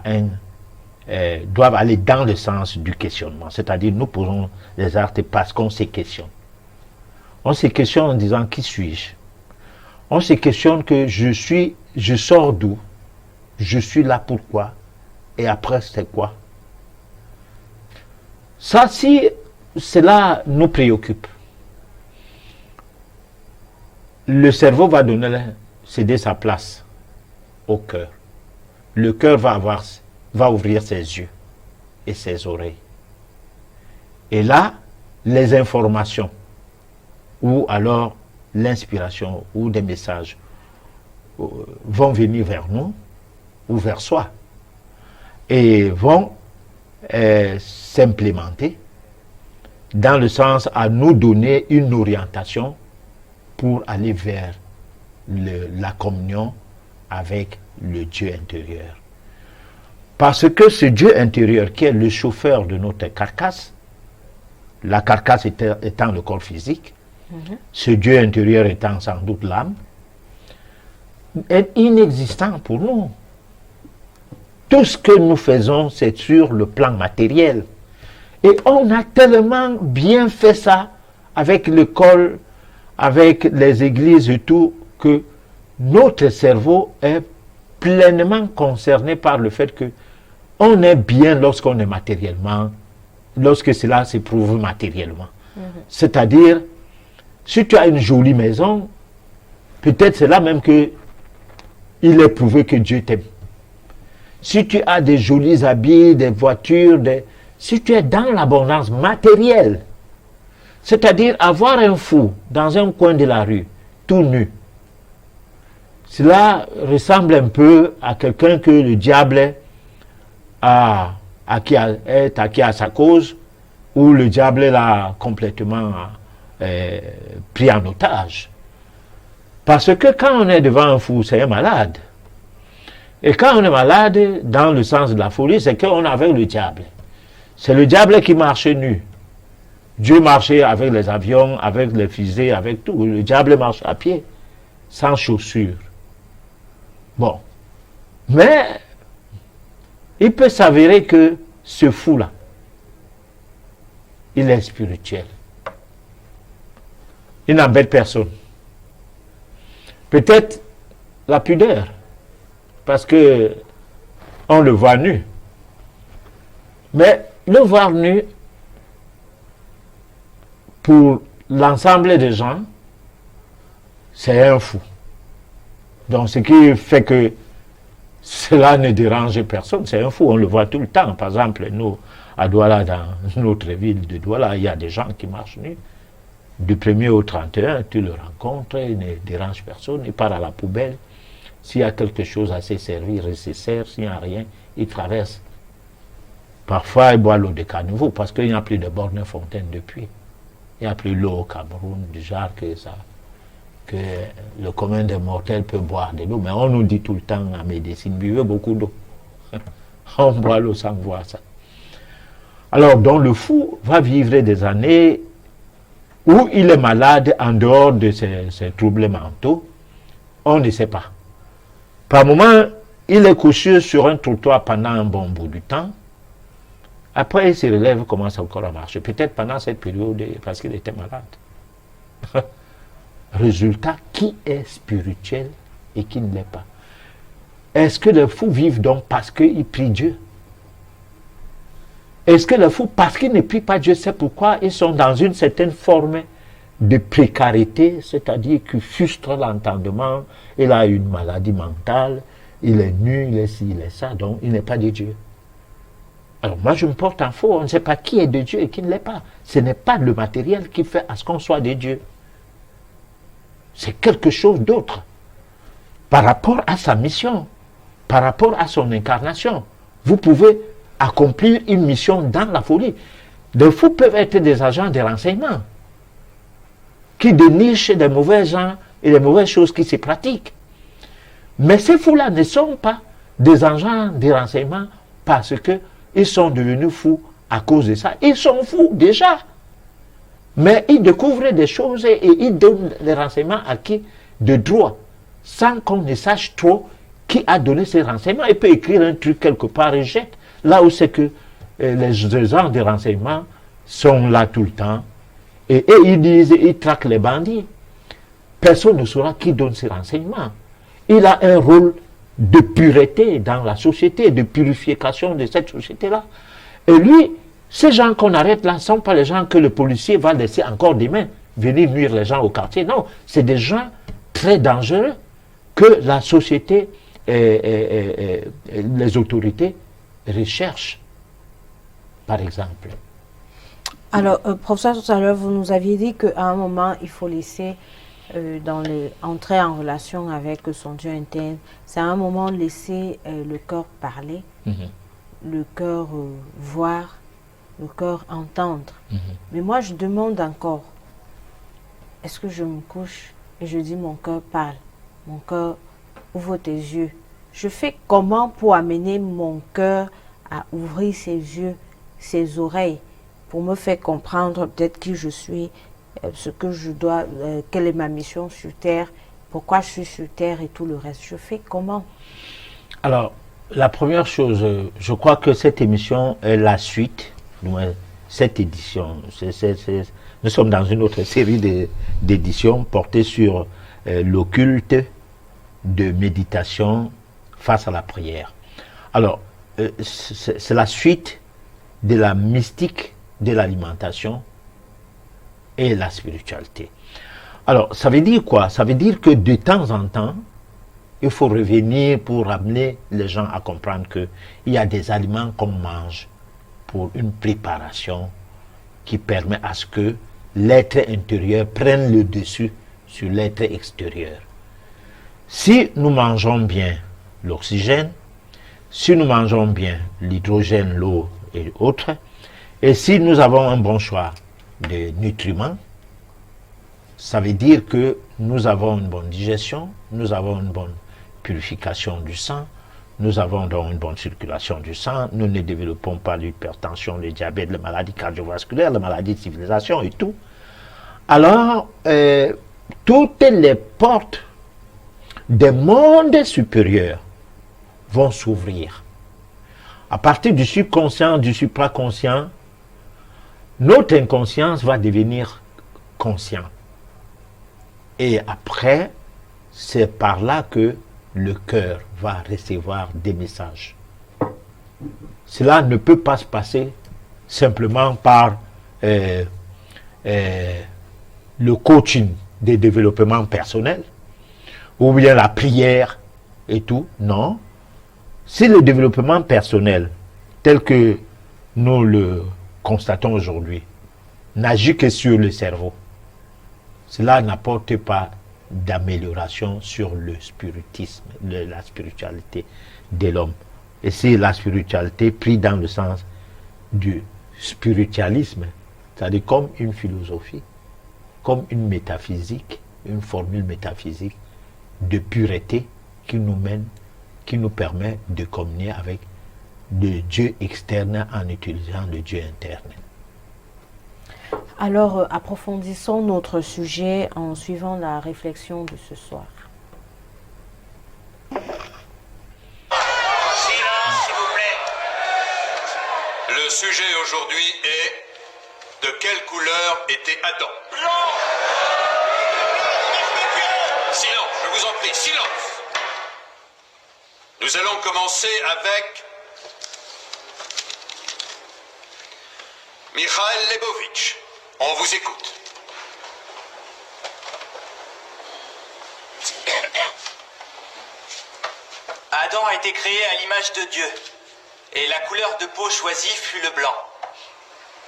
doivent aller dans le sens du questionnement. C'est-à-dire, nous posons les actes parce qu'on se questionne. On se questionne en disant, qui suis-je? On se questionne que je sors d'où? Je suis là pourquoi? Et après, c'est quoi? Ça, si cela nous préoccupe, le cerveau va céder sa place au cœur. Le cœur va ouvrir ses yeux et ses oreilles. Et là, les informations, ou alors l'inspiration, ou des messages, vont venir vers nous, ou vers soi, et vont s'implémenter dans le sens à nous donner une orientation pour aller vers la communion avec le Dieu intérieur. Parce que ce Dieu intérieur qui est le chauffeur de notre carcasse, la carcasse étant le corps physique, ce Dieu intérieur étant sans doute l'âme, est inexistant pour nous. Tout ce que nous faisons, c'est sur le plan matériel. Et on a tellement bien fait ça avec l'école, avec les églises et tout, que notre cerveau est pleinement concerné par le fait que on est bien lorsqu'on est matériellement, lorsque cela s'éprouve matériellement. C'est-à-dire, si tu as une jolie maison, peut-être c'est là même que il est prouvé que Dieu t'aime. Si tu as des jolis habits, des voitures, si tu es dans l'abondance matérielle, c'est-à-dire avoir un fou dans un coin de la rue, tout nu, cela ressemble un peu à quelqu'un que le diable est acquis à sa cause, ou le diable l'a complètement pris en otage. Parce que quand on est devant un fou, c'est un malade. Et quand on est malade, dans le sens de la folie, c'est qu'on est avec le diable. C'est le diable qui marche nu. Dieu marchait avec les avions, avec les fusées, avec tout. Le diable marche à pied, sans chaussures. Bon. Mais, il peut s'avérer que ce fou-là, il est spirituel. Il n'embête personne. Peut-être la pudeur, parce que on le voit nu. Mais le voir nu, pour l'ensemble des gens, c'est un fou. Donc ce qui fait que cela ne dérange personne, c'est un fou, on le voit tout le temps. Par exemple, nous, à Douala, dans notre ville de Douala, il y a des gens qui marchent nus. Du 1er au 31, tu le rencontres, il ne dérange personne, il part à la poubelle. S'il y a quelque chose à se servir, il se sert, s'il n'y a rien, il traverse. Parfois, il boit l'eau de caniveau, parce qu'il n'y a plus de bornes fontaines depuis. Il n'y a plus l'eau au Cameroun, du genre que le commun des mortels peut boire de l'eau. Mais on nous dit tout le temps en médecine, buvez beaucoup d'eau. On boit l'eau sans voir ça. Alors, donc le fou va vivre des années où il est malade en dehors de ses troubles mentaux, on ne sait pas. Par moment, il est couché sur un trottoir pendant un bon bout de temps, Après, il se relève, commence encore à marcher. Peut-être pendant cette période, parce qu'il était malade. Résultat, qui est spirituel et qui ne l'est pas? Est-ce que les fous vivent donc parce qu'ils prient Dieu? Est-ce que les fous, parce qu'ils ne prient pas Dieu, c'est pourquoi ils sont dans une certaine forme de précarité, c'est-à-dire qu'ils frustrent l'entendement, il a une maladie mentale, il est nu, il est ci, il est ça, donc il n'est pas de Dieu. Alors moi je me porte en faux, on ne sait pas qui est de Dieu et qui ne l'est pas. Ce n'est pas le matériel qui fait à ce qu'on soit de Dieu. C'est quelque chose d'autre. Par rapport à sa mission, par rapport à son incarnation, vous pouvez accomplir une mission dans la folie. Les fous peuvent être des agents de renseignement qui dénichent des mauvais gens et les mauvaises choses qui se pratiquent. Mais ces fous-là ne sont pas des agents de renseignement parce qu'ils sont devenus fous à cause de ça. Ils sont fous déjà. Mais ils découvrent des choses et ils donnent des renseignements à qui de droit, sans qu'on ne sache trop qui a donné ces renseignements. Il peut écrire un truc quelque part et jette. Là où c'est que les gens de renseignement sont là tout le temps. Et ils disent, ils traquent les bandits. Personne ne saura qui donne ces renseignements. Il a un rôle de pureté dans la société, de purification de cette société-là. Et lui, ces gens qu'on arrête là ne sont pas les gens que le policier va laisser encore demain venir nuire les gens au quartier. Non, c'est des gens très dangereux que la société et les autorités recherchent, par exemple. Alors, professeur, tout à l'heure, vous nous aviez dit qu'à un moment, il faut laisser entrer en relation avec son Dieu interne. C'est à un moment laisser le cœur parler, le cœur voir, le cœur entendre. Mais moi, je demande encore, est-ce que je me couche et je dis mon cœur parle, mon cœur ouvre tes yeux. Je fais comment pour amener mon cœur à ouvrir ses yeux, ses oreilles, pour me faire comprendre peut-être qui je suis, ce que je dois, quelle est ma mission sur Terre, pourquoi je suis sur Terre et tout le reste. Je fais comment? Alors, la première chose, je crois que cette émission est la suite, cette édition. Nous sommes dans une autre série d'éditions portées sur l'occulte de méditation face à la prière. Alors, c'est la suite de la mystique de l'alimentation et la spiritualité. Alors, ça veut dire quoi? Ça veut dire que de temps en temps, il faut revenir pour amener les gens à comprendre qu'il y a des aliments qu'on mange pour une préparation qui permet à ce que l'être intérieur prenne le dessus sur l'être extérieur. Si nous mangeons bien l'oxygène, si nous mangeons bien l'hydrogène, l'eau et autres, et si nous avons un bon choix de nutriments, ça veut dire que nous avons une bonne digestion, nous avons une bonne purification du sang, nous avons donc une bonne circulation du sang, nous ne développons pas l'hypertension, le diabète, les maladies cardiovasculaires, les maladies de civilisation et tout. Alors, toutes les portes des mondes supérieurs vont s'ouvrir. À partir du subconscient, du supraconscient, notre inconscience va devenir conscient. Et après, c'est par là que le cœur va recevoir des messages. Cela ne peut pas se passer simplement par le coaching des développements personnels ou bien la prière et tout. Non. Si le développement personnel, tel que nous le constatons aujourd'hui, n'agit que sur le cerveau, cela n'apporte pas d'amélioration sur le spiritisme, la spiritualité de l'homme. Et c'est la spiritualité prise dans le sens du spiritualisme, c'est-à-dire comme une philosophie, comme une métaphysique, une formule métaphysique de pureté qui nous mène, qui nous permet de communier avec le Dieu externe en utilisant le Dieu interne. Alors, approfondissons notre sujet en suivant la réflexion de ce soir. Silence, s'il vous plaît. Le sujet aujourd'hui est: de quelle couleur était Adam? Blanc! Silence, je vous en prie, silence! Nous allons commencer avec Mikhail Lebovitch. On vous écoute. Adam a été créé à l'image de Dieu, et la couleur de peau choisie fut le blanc.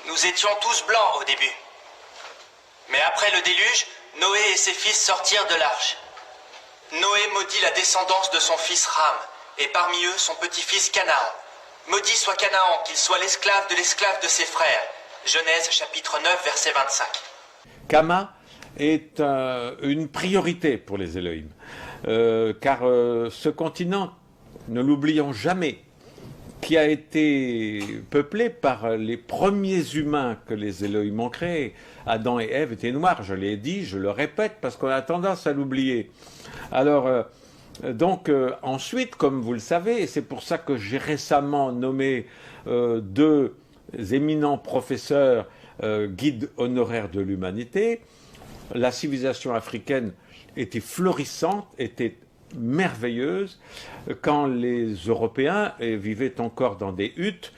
Nous étions tous blancs au début. Mais après le déluge, Noé et ses fils sortirent de l'arche. Noé maudit la descendance de son fils Ram, et parmi eux son petit-fils Canaan. Maudit soit Canaan, qu'il soit l'esclave de ses frères. Genèse chapitre 9, verset 25. Kama est une priorité pour les Elohim, car ce continent, ne l'oublions jamais, qui a été peuplé par les premiers humains que les Elohim ont créés. Adam et Ève étaient noirs, je l'ai dit, je le répète, parce qu'on a tendance à l'oublier. Alors, ensuite, comme vous le savez, et c'est pour ça que j'ai récemment nommé deux éminents professeurs guides honoraires de l'humanité, la civilisation africaine était florissante, était merveilleuse, quand les Européens vivaient encore dans des huttes,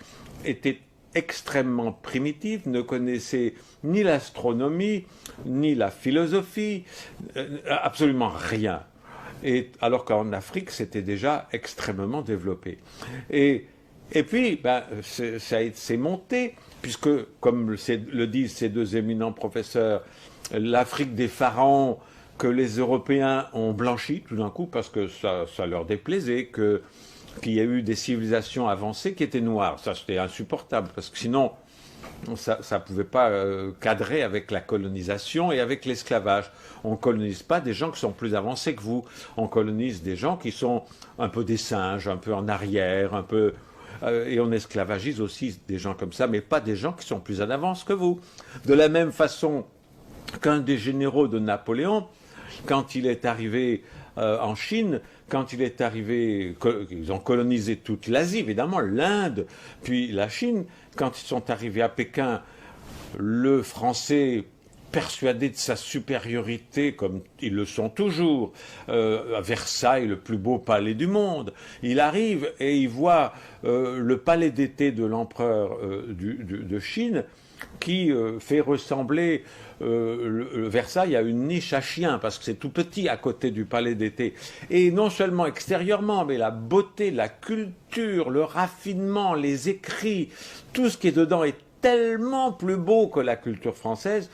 étaient extrêmement primitifs, ne connaissaient ni l'astronomie, ni la philosophie, absolument rien. Et alors qu'en Afrique, c'était déjà extrêmement développé. Et puis, c'est monté, puisque, comme le disent ces deux éminents professeurs, l'Afrique des pharaons, que les Européens ont blanchi tout d'un coup, parce que ça leur déplaisait, qu'il y a eu des civilisations avancées qui étaient noires. Ça, c'était insupportable, parce que sinon, ça ne pouvait pas cadrer avec la colonisation et avec l'esclavage. On ne colonise pas des gens qui sont plus avancés que vous. On colonise des gens qui sont un peu des singes, un peu en arrière, un peu... et on esclavagise aussi des gens comme ça, mais pas des gens qui sont plus en avance que vous. De la même façon qu'un des généraux de Napoléon, quand il est arrivé en Chine, quand il est arrivé, ils ont colonisé toute l'Asie, évidemment, l'Inde, puis la Chine, quand ils sont arrivés à Pékin, le Français, persuadé de sa supériorité, comme ils le sont toujours, à Versailles, le plus beau palais du monde, il arrive et il voit le palais d'été de l'empereur de Chine, qui fait ressembler Versailles à une niche à chiens, parce que c'est tout petit à côté du palais d'été. Et non seulement extérieurement, mais la beauté, la culture, le raffinement, les écrits, tout ce qui est dedans est tellement plus beau que la culture française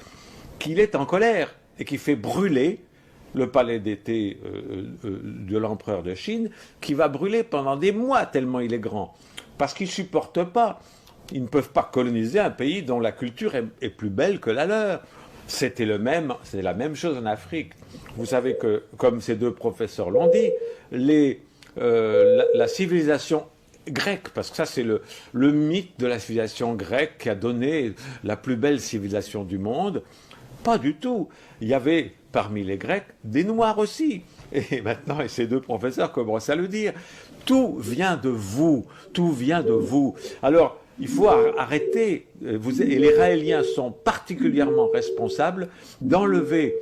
qu'il est en colère et qui fait brûler le palais d'été de l'empereur de Chine, qui va brûler pendant des mois tellement il est grand, parce qu'il ne supporte pas. Ils ne peuvent pas coloniser un pays dont la culture est plus belle que la leur. C'est la même chose en Afrique. Vous savez que, comme ces deux professeurs l'ont dit, la civilisation grecque, parce que ça c'est le mythe de la civilisation grecque qui a donné la plus belle civilisation du monde, pas du tout. Il y avait parmi les Grecs des Noirs aussi. Et maintenant, et ces deux professeurs commencent à le dire, tout vient de vous, tout vient de vous. Alors, il faut arrêter, et les Raéliens sont particulièrement responsables d'enlever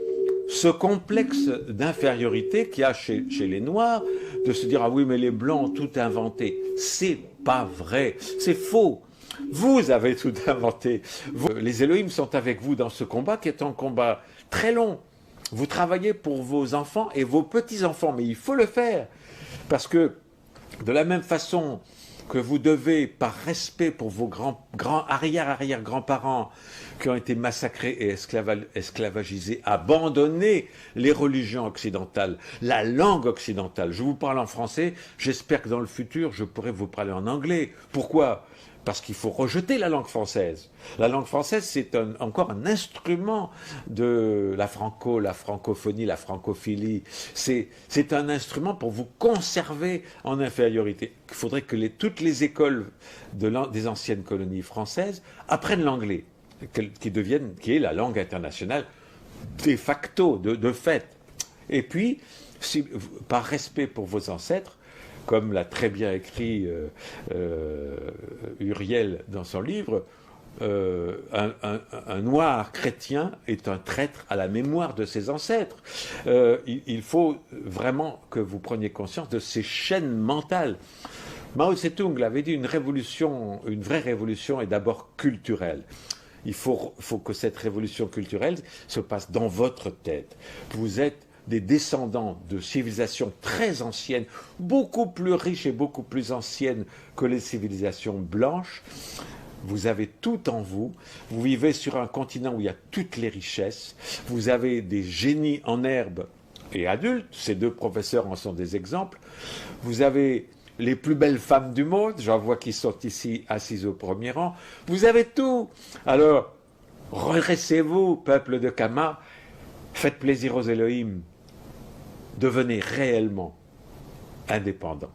ce complexe d'infériorité qu'il y a chez les Noirs, de se dire « Ah oui, mais les Blancs ont tout inventé ». C'est pas vrai, c'est faux. Vous avez tout inventé. Les Elohim sont avec vous dans ce combat qui est un combat très long. Vous travaillez pour vos enfants et vos petits-enfants, mais il faut le faire. Parce que de la même façon que vous devez, par respect pour vos arrière-arrière-grands-parents qui ont été massacrés et esclavagisés, abandonner les religions occidentales, la langue occidentale. Je vous parle en français, j'espère que dans le futur, je pourrai vous parler en anglais. Pourquoi ? Parce qu'il faut rejeter la langue française. La langue française, c'est encore un instrument de la francophonie, la francophilie. C'est un instrument pour vous conserver en infériorité. Il faudrait que toutes les écoles des anciennes colonies françaises apprennent l'anglais, qui est la langue internationale de facto, de fait. Et puis, par respect pour vos ancêtres, comme l'a très bien écrit Uriel dans son livre, un noir chrétien est un traître à la mémoire de ses ancêtres. Il faut vraiment que vous preniez conscience de ces chaînes mentales. Mao Tse-tung l'avait dit, une vraie révolution est d'abord culturelle. Il faut que cette révolution culturelle se passe dans votre tête. Vous êtes des descendants de civilisations très anciennes, beaucoup plus riches et beaucoup plus anciennes que les civilisations blanches. Vous avez tout en vous. Vous vivez sur un continent où il y a toutes les richesses. Vous avez des génies en herbe et adultes. Ces deux professeurs en sont des exemples. Vous avez les plus belles femmes du monde. J'en vois qui sont ici assises au premier rang. Vous avez tout. Alors, redressez-vous, peuple de Kama. Faites plaisir aux Elohim. Devenez réellement indépendants.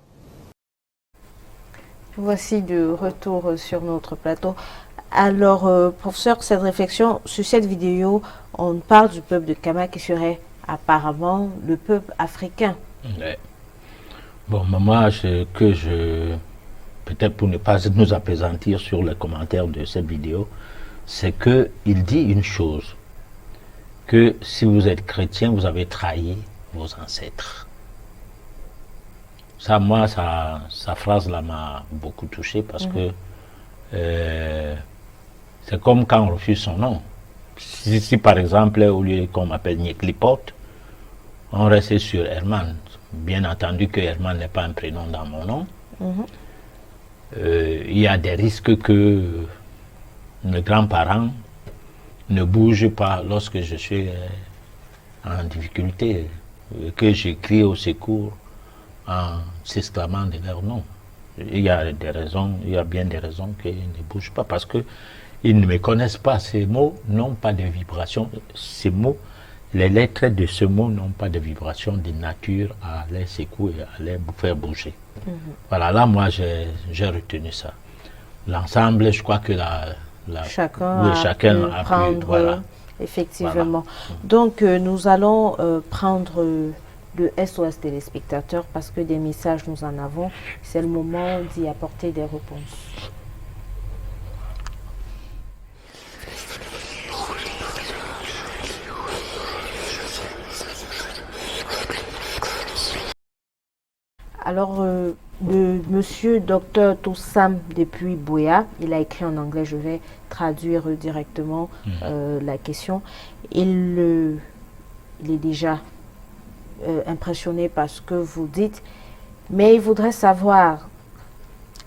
Voici de retour sur notre plateau. Alors, professeur, cette réflexion, sur cette vidéo, on parle du peuple de Kama qui serait apparemment le peuple africain. Ouais. Bon, moi, peut-être pour ne pas nous appesantir sur les commentaires de cette vidéo, c'est qu'il dit une chose, que si vous êtes chrétien, vous avez trahi vos ancêtres. Ça, moi, sa phrase-là m'a beaucoup touché parce que c'est comme quand on refuse son nom. Si par exemple, au lieu qu'on m'appelle Nyeklipote, on restait sur Herman. Bien entendu que Herman n'est pas un prénom dans mon nom. Il y a des risques que mes grands-parents ne bougent pas lorsque je suis en difficulté, que je crie au secours en s'exclamant de leur nom. Il y a des raisons, il y a bien des raisons qu'ils ne bougent pas parce que ils ne me connaissent pas. Ces mots n'ont pas de vibration. Ces mots, les lettres de ce mot n'ont pas de vibration de nature à les secouer, à les faire bouger. Voilà, là, moi, j'ai retenu ça. L'ensemble, je crois que chacun a prendre, pu, voilà. Effectivement. Voilà. Donc, nous allons prendre le SOS téléspectateurs parce que des messages, nous en avons. C'est le moment d'y apporter des réponses. Alors, le monsieur Dr Toussam depuis Boya, il a écrit en anglais, je vais traduire directement la question. Il est déjà impressionné par ce que vous dites, mais il voudrait savoir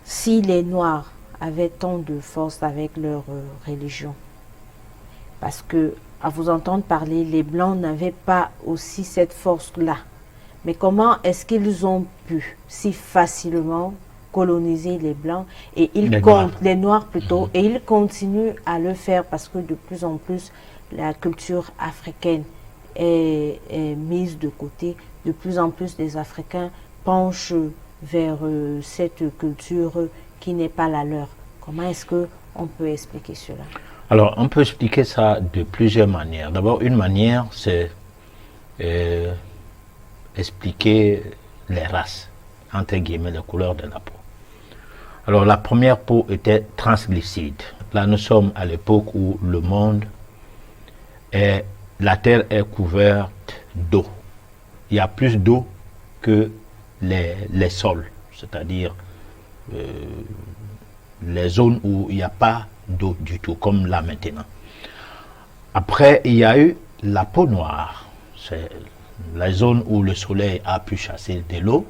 si les Noirs avaient tant de force avec leur religion. Parce que, à vous entendre parler, les Blancs n'avaient pas aussi cette force-là. Mais comment est-ce qu'ils ont pu si facilement coloniser les Blancs et les Noirs plutôt, et ils continuent à le faire parce que de plus en plus la culture africaine est mise de côté. De plus en plus les Africains penchent vers cette culture qui n'est pas la leur. Comment est-ce qu'on peut expliquer cela? Alors, on peut expliquer ça de plusieurs manières. D'abord, une manière, c'est expliquer les races, entre guillemets, les couleurs de la peau. Alors, la première peau était translucide. Là, nous sommes à l'époque où le monde la terre est couverte d'eau. Il y a plus d'eau que les sols, c'est-à-dire les zones où il n'y a pas d'eau du tout, comme là maintenant. Après, il y a eu la peau noire. C'est la zone où le soleil a pu chasser de l'eau.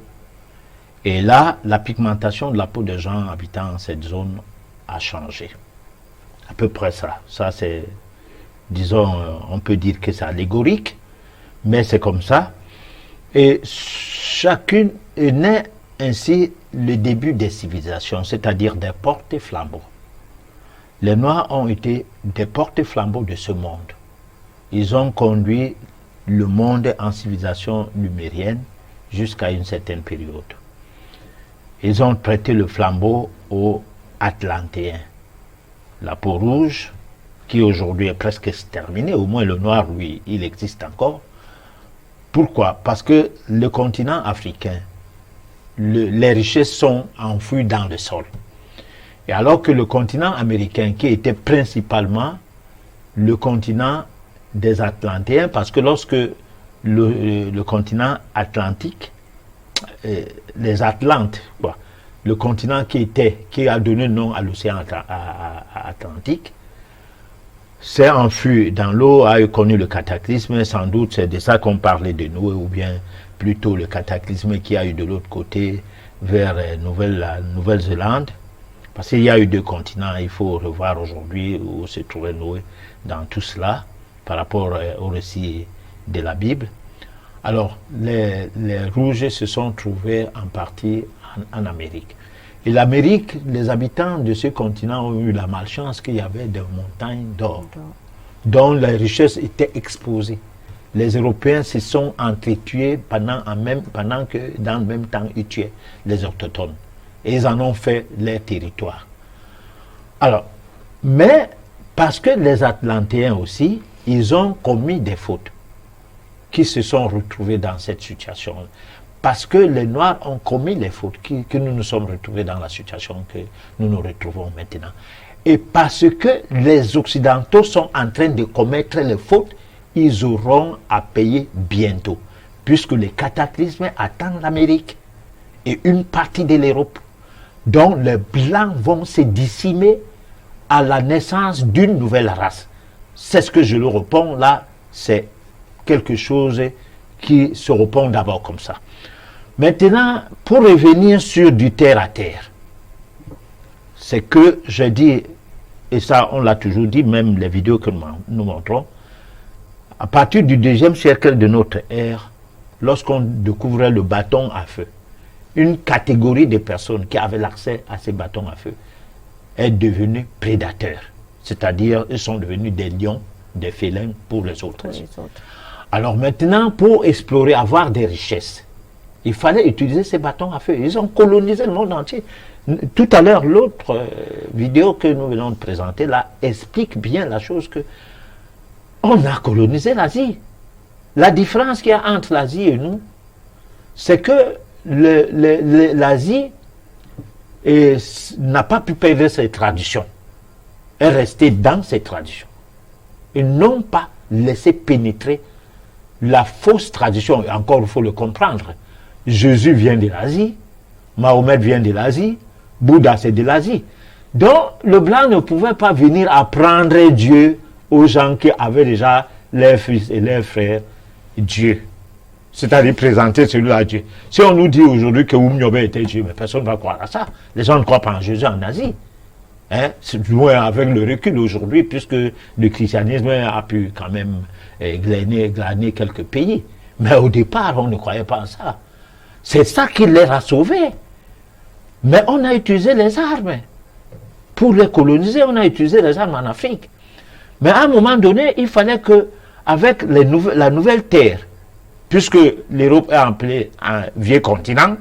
Et là, la pigmentation de la peau des gens habitant cette zone a changé. À peu près ça. Ça, c'est, disons, on peut dire que c'est allégorique, mais c'est comme ça. Et chacune est née ainsi le début des civilisations, c'est-à-dire des porte-flambeaux. Les Noirs ont été des porte-flambeaux de ce monde. Ils ont conduit le monde en civilisation numérienne jusqu'à une certaine période. Ils ont prêté le flambeau aux Atlantéens. La peau rouge, qui aujourd'hui est presque exterminée, au moins le noir, lui, il existe encore. Pourquoi? Parce que le continent africain les richesses sont enfouies dans le sol. Et alors que le continent américain, qui était principalement le continent des Atlantéens, parce que lorsque le continent atlantique, les Atlantes, quoi, le continent qui a donné le nom à l'océan Atlantique, s'est enfui dans l'eau, a connu le cataclysme. Sans doute c'est de ça qu'on parlait de Noé, ou bien plutôt le cataclysme qui a eu de l'autre côté vers la Nouvelle-Zélande, parce qu'il y a eu 2 continents. Il faut revoir aujourd'hui où se trouvait Noé dans tout cela par rapport au récit de la Bible. Alors les rouges se sont trouvés en partie en Amérique. Et l'Amérique, les habitants de ce continent ont eu la malchance qu'il y avait des montagnes d'or dont les richesses étaient exposées. Les Européens se sont entretués pendant que dans le même temps ils tuaient les autochtones. Et ils en ont fait leur territoire. Alors, mais parce que les Atlantéens aussi, ils ont commis des fautes qui se sont retrouvés dans cette situation. Parce que les Noirs ont commis les fautes que nous nous sommes retrouvés dans la situation que nous nous retrouvons maintenant. Et parce que les Occidentaux sont en train de commettre les fautes, ils auront à payer bientôt. Puisque les cataclysmes attendent l'Amérique et une partie de l'Europe, dont les Blancs vont se décimer à la naissance d'une nouvelle race. C'est ce que je le réponds là, c'est quelque chose qui se répond d'abord comme ça. Maintenant, pour revenir sur du terre à terre, c'est que je dis, et ça on l'a toujours dit, même les vidéos que nous montrons, à partir du 2e siècle de notre ère, lorsqu'on découvrait le bâton à feu, une catégorie de personnes qui avaient l'accès à ces bâtons à feu est devenue prédateur. C'est-à-dire, ils sont devenus des lions, des félins pour les autres. Alors maintenant, pour explorer, avoir des richesses, il fallait utiliser ces bâtons à feu. Ils ont colonisé le monde entier. Tout à l'heure, l'autre vidéo que nous venons de présenter là explique bien la chose que on a colonisé l'Asie. La différence qu'il y a entre l'Asie et nous, c'est que l'Asie n'a pas pu perdre ses traditions. Elle est restée dans ses traditions. Ils n'ont pas laissé pénétrer la fausse tradition. Et encore, il faut le comprendre. Jésus vient de l'Asie, Mahomet vient de l'Asie, Bouddha c'est de l'Asie. Donc le blanc ne pouvait pas venir apprendre Dieu aux gens qui avaient déjà leurs fils et leurs frères Dieu. C'est-à-dire présenter celui-là à Dieu. Si on nous dit aujourd'hui que Oumyobé était Dieu, mais personne ne va croire à ça. Les gens ne croient pas en Jésus en Asie. Hein? C'est loin avec le recul aujourd'hui, puisque le christianisme a pu quand même glaner quelques pays. Mais au départ, on ne croyait pas en ça. C'est ça qui les a sauvés. Mais on a utilisé les armes. Pour les coloniser, on a utilisé les armes en Afrique. Mais à un moment donné, il fallait que, avec la nouvelle terre, puisque l'Europe est appelée un vieux continent,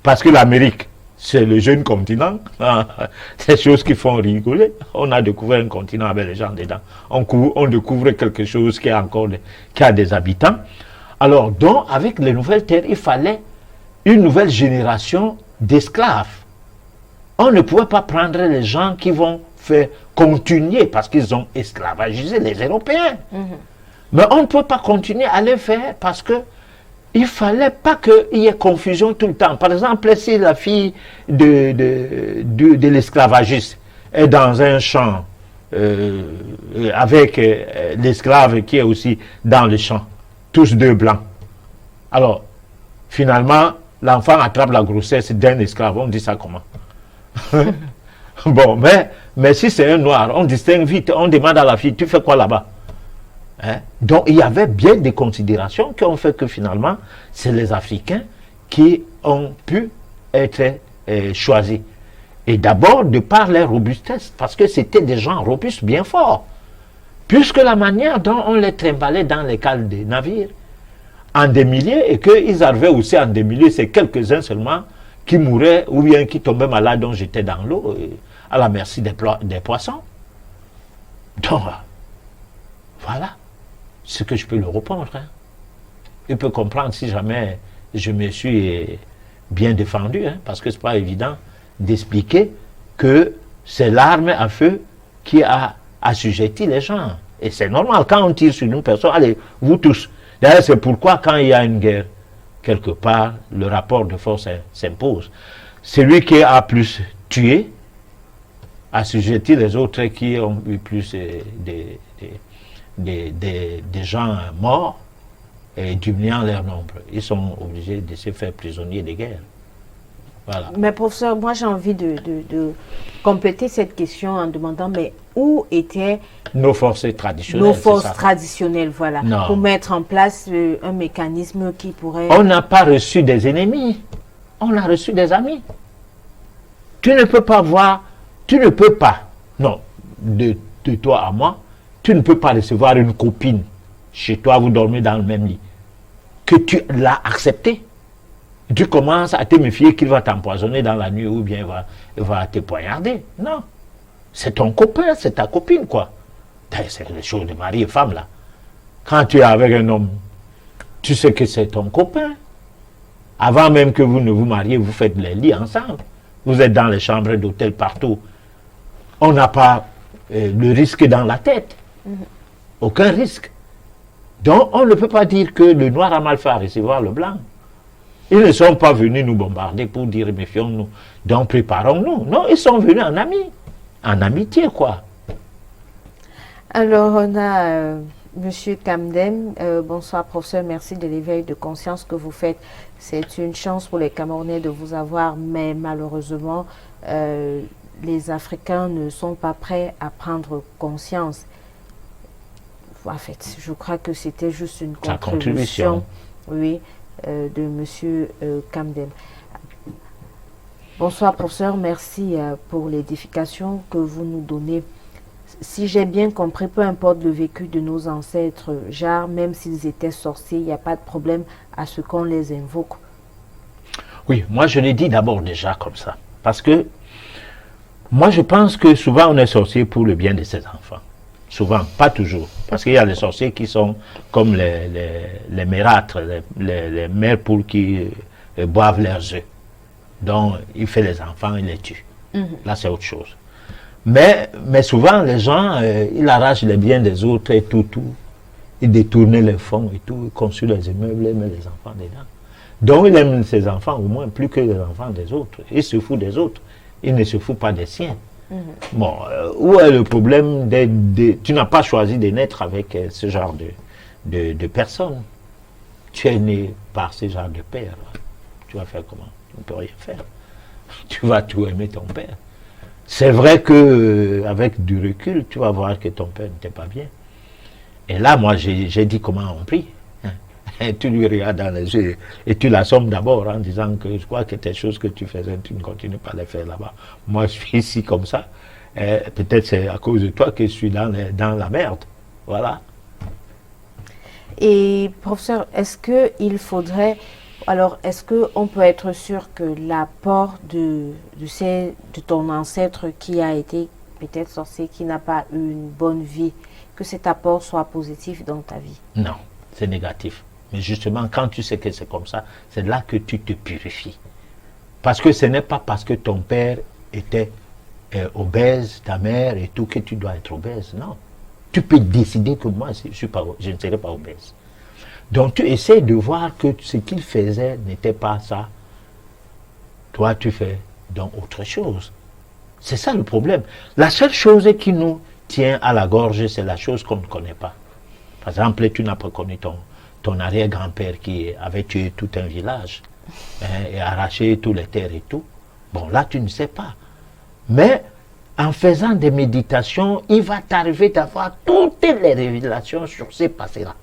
parce que l'Amérique, c'est le jeune continent, ces choses qui font rigoler. On a découvert un continent avec les gens dedans. On découvre quelque chose qui a des habitants. Alors, donc, avec les nouvelles terres, il fallait une nouvelle génération d'esclaves. On ne pouvait pas prendre les gens qui vont faire continuer, parce qu'ils ont esclavagisé les Européens. Mais on ne peut pas continuer à les faire parce que il ne fallait pas qu'il y ait confusion tout le temps. Par exemple, si la fille de l'esclavagiste est dans un champ avec l'esclave qui est aussi dans le champ, tous deux blancs. Alors, finalement, l'enfant attrape la grossesse d'un esclave. On dit ça comment? Bon, mais si c'est un noir, on distingue vite, on demande à la fille, tu fais quoi là-bas? Hein? Donc, il y avait bien des considérations qui ont fait que finalement, c'est les Africains qui ont pu être choisis. Et d'abord, de par leur robustesse, parce que c'était des gens robustes bien forts. Puisque la manière dont on les trimballait dans les cales des navires, en des milliers, et qu'ils arrivaient aussi en des milliers, c'est quelques-uns seulement qui mouraient ou bien qui tombaient malades, dont j'étais dans l'eau, à la merci des poissons. Donc, voilà ce que je peux le répondre. Hein. Il peut comprendre si jamais je me suis bien défendu, hein, parce que c'est pas évident d'expliquer que c'est l'arme à feu qui a assujetti les gens. Et c'est normal, quand on tire sur une personne, allez, vous tous. D'ailleurs, c'est pourquoi quand il y a une guerre, quelque part, le rapport de force s'impose. Celui qui a plus tué, assujetti les autres qui ont eu plus des gens morts, et diminuant leur nombre. Ils sont obligés de se faire prisonniers de guerre. Voilà. Mais professeur, moi j'ai envie de compléter cette question en demandant, mais où étaient nos forces traditionnelles? Nos forces traditionnelles, voilà, non. Pour mettre en place un mécanisme qui pourrait... On n'a pas reçu des ennemis, on a reçu des amis. Tu ne peux pas voir, tu ne peux pas, non, de toi à moi, tu ne peux pas recevoir une copine chez toi, vous dormez dans le même lit, que tu l'as accepté. Tu commences à te méfier qu'il va t'empoisonner dans la nuit ou bien va te poignarder. Non. C'est ton copain, c'est ta copine, quoi. C'est les choses de mari et femme, là. Quand tu es avec un homme, tu sais que c'est ton copain. Avant même que vous ne vous mariez, vous faites les lits ensemble. Vous êtes dans les chambres d'hôtel partout. On n'a pas le risque dans la tête. Aucun risque. Donc, on ne peut pas dire que le noir a mal fait à recevoir le blanc. Ils ne sont pas venus nous bombarder pour dire méfions-nous, donc préparons-nous. Non, ils sont venus en amis, en amitié, quoi. Alors, on a Monsieur Kamdem. Bonsoir, professeur. Merci de l'éveil de conscience que vous faites. C'est une chance pour les Camerounais de vous avoir, mais malheureusement, les Africains ne sont pas prêts à prendre conscience. En fait, je crois que c'était juste une contribution, oui, de Monsieur Kamdem. Bonsoir, professeur. Merci pour l'édification que vous nous donnez. Si j'ai bien compris, peu importe le vécu de nos ancêtres, genre, même s'ils étaient sorciers, il n'y a pas de problème à ce qu'on les invoque. Oui, moi je l'ai dit d'abord déjà comme ça. Parce que moi je pense que souvent on est sorcier pour le bien de ses enfants. Souvent, pas toujours. Parce qu'il y a les sorciers qui sont comme les mérâtres, les mères poules qui boivent leurs œufs. Donc, il fait les enfants, il les tue. Là, c'est autre chose. Mais souvent, les gens, ils arrachent les biens des autres et tout. Ils détournent les fonds et tout, ils construisent les immeubles, ils mettent les enfants dedans. Donc, il aime ses enfants au moins plus que les enfants des autres. Il se fout des autres. Il ne se fout pas des siens. Bon, où est le problème tu n'as pas choisi de naître avec ce genre de personnes. Tu es né par ce genre de père. Tu vas faire comment? Tu ne peux rien faire. Tu vas tout aimer ton père. C'est vrai que avec du recul, tu vas voir que ton père n'était pas bien. Et là, moi, j'ai dit comment on prie. Et tu lui regardes dans les yeux et tu l'assommes d'abord en disant que je crois que tes choses que tu faisais, tu ne continues pas à les faire là-bas. Moi, je suis ici comme ça. Peut-être c'est à cause de toi que je suis dans la merde. Voilà. Et professeur, est-ce qu'il faudrait... Alors, est-ce qu'on peut être sûr que l'apport de ton ancêtre qui a été peut-être sorcier, qui n'a pas eu une bonne vie, que cet apport soit positif dans ta vie? Non, c'est négatif. Mais justement, quand tu sais que c'est comme ça, c'est là que tu te purifies. Parce que ce n'est pas parce que ton père était obèse, ta mère et tout, que tu dois être obèse. Non. Tu peux décider que moi, je ne serai pas obèse. Donc tu essaies de voir que ce qu'il faisait n'était pas ça. Toi, tu fais donc autre chose. C'est ça le problème. La seule chose qui nous tient à la gorge, c'est la chose qu'on ne connaît pas. Par exemple, tu n'as pas connu ton arrière-grand-père qui avait tué tout un village et arraché toutes les terres et tout. Bon, là, tu ne sais pas. Mais en faisant des méditations, il va t'arriver d'avoir toutes les révélations sur ces passés-là.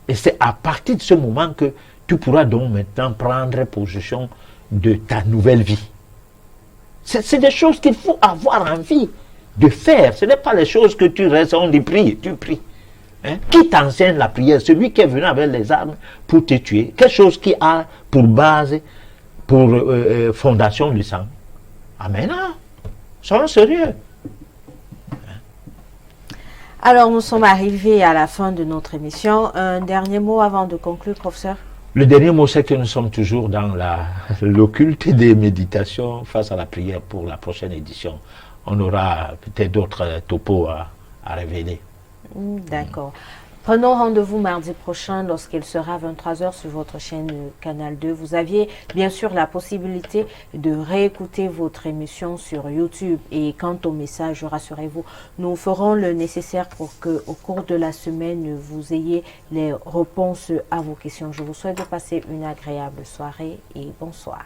Et c'est à partir de ce moment que tu pourras donc maintenant prendre possession de ta nouvelle vie. C'est des choses qu'il faut avoir envie de faire. Ce n'est pas les choses que tu restes, on dit prie, tu pries. Hein? Qui t'enseigne la prière? Celui qui est venu avec les armes pour te tuer. Quelque chose qui a pour base, pour fondation du sang. Ah mais non, soyons sérieux. Alors, nous sommes arrivés à la fin de notre émission. Un dernier mot avant de conclure, professeur? Le dernier mot, c'est que nous sommes toujours dans l'occulte des méditations face à la prière pour la prochaine édition. On aura peut-être d'autres topos à révéler. D'accord. Prenons rendez-vous mardi prochain lorsqu'il sera 23h sur votre chaîne Canal 2. Vous aviez bien sûr la possibilité de réécouter votre émission sur YouTube. Et quant au message, rassurez-vous, nous ferons le nécessaire pour que, au cours de la semaine, vous ayez les réponses à vos questions. Je vous souhaite de passer une agréable soirée et bonsoir.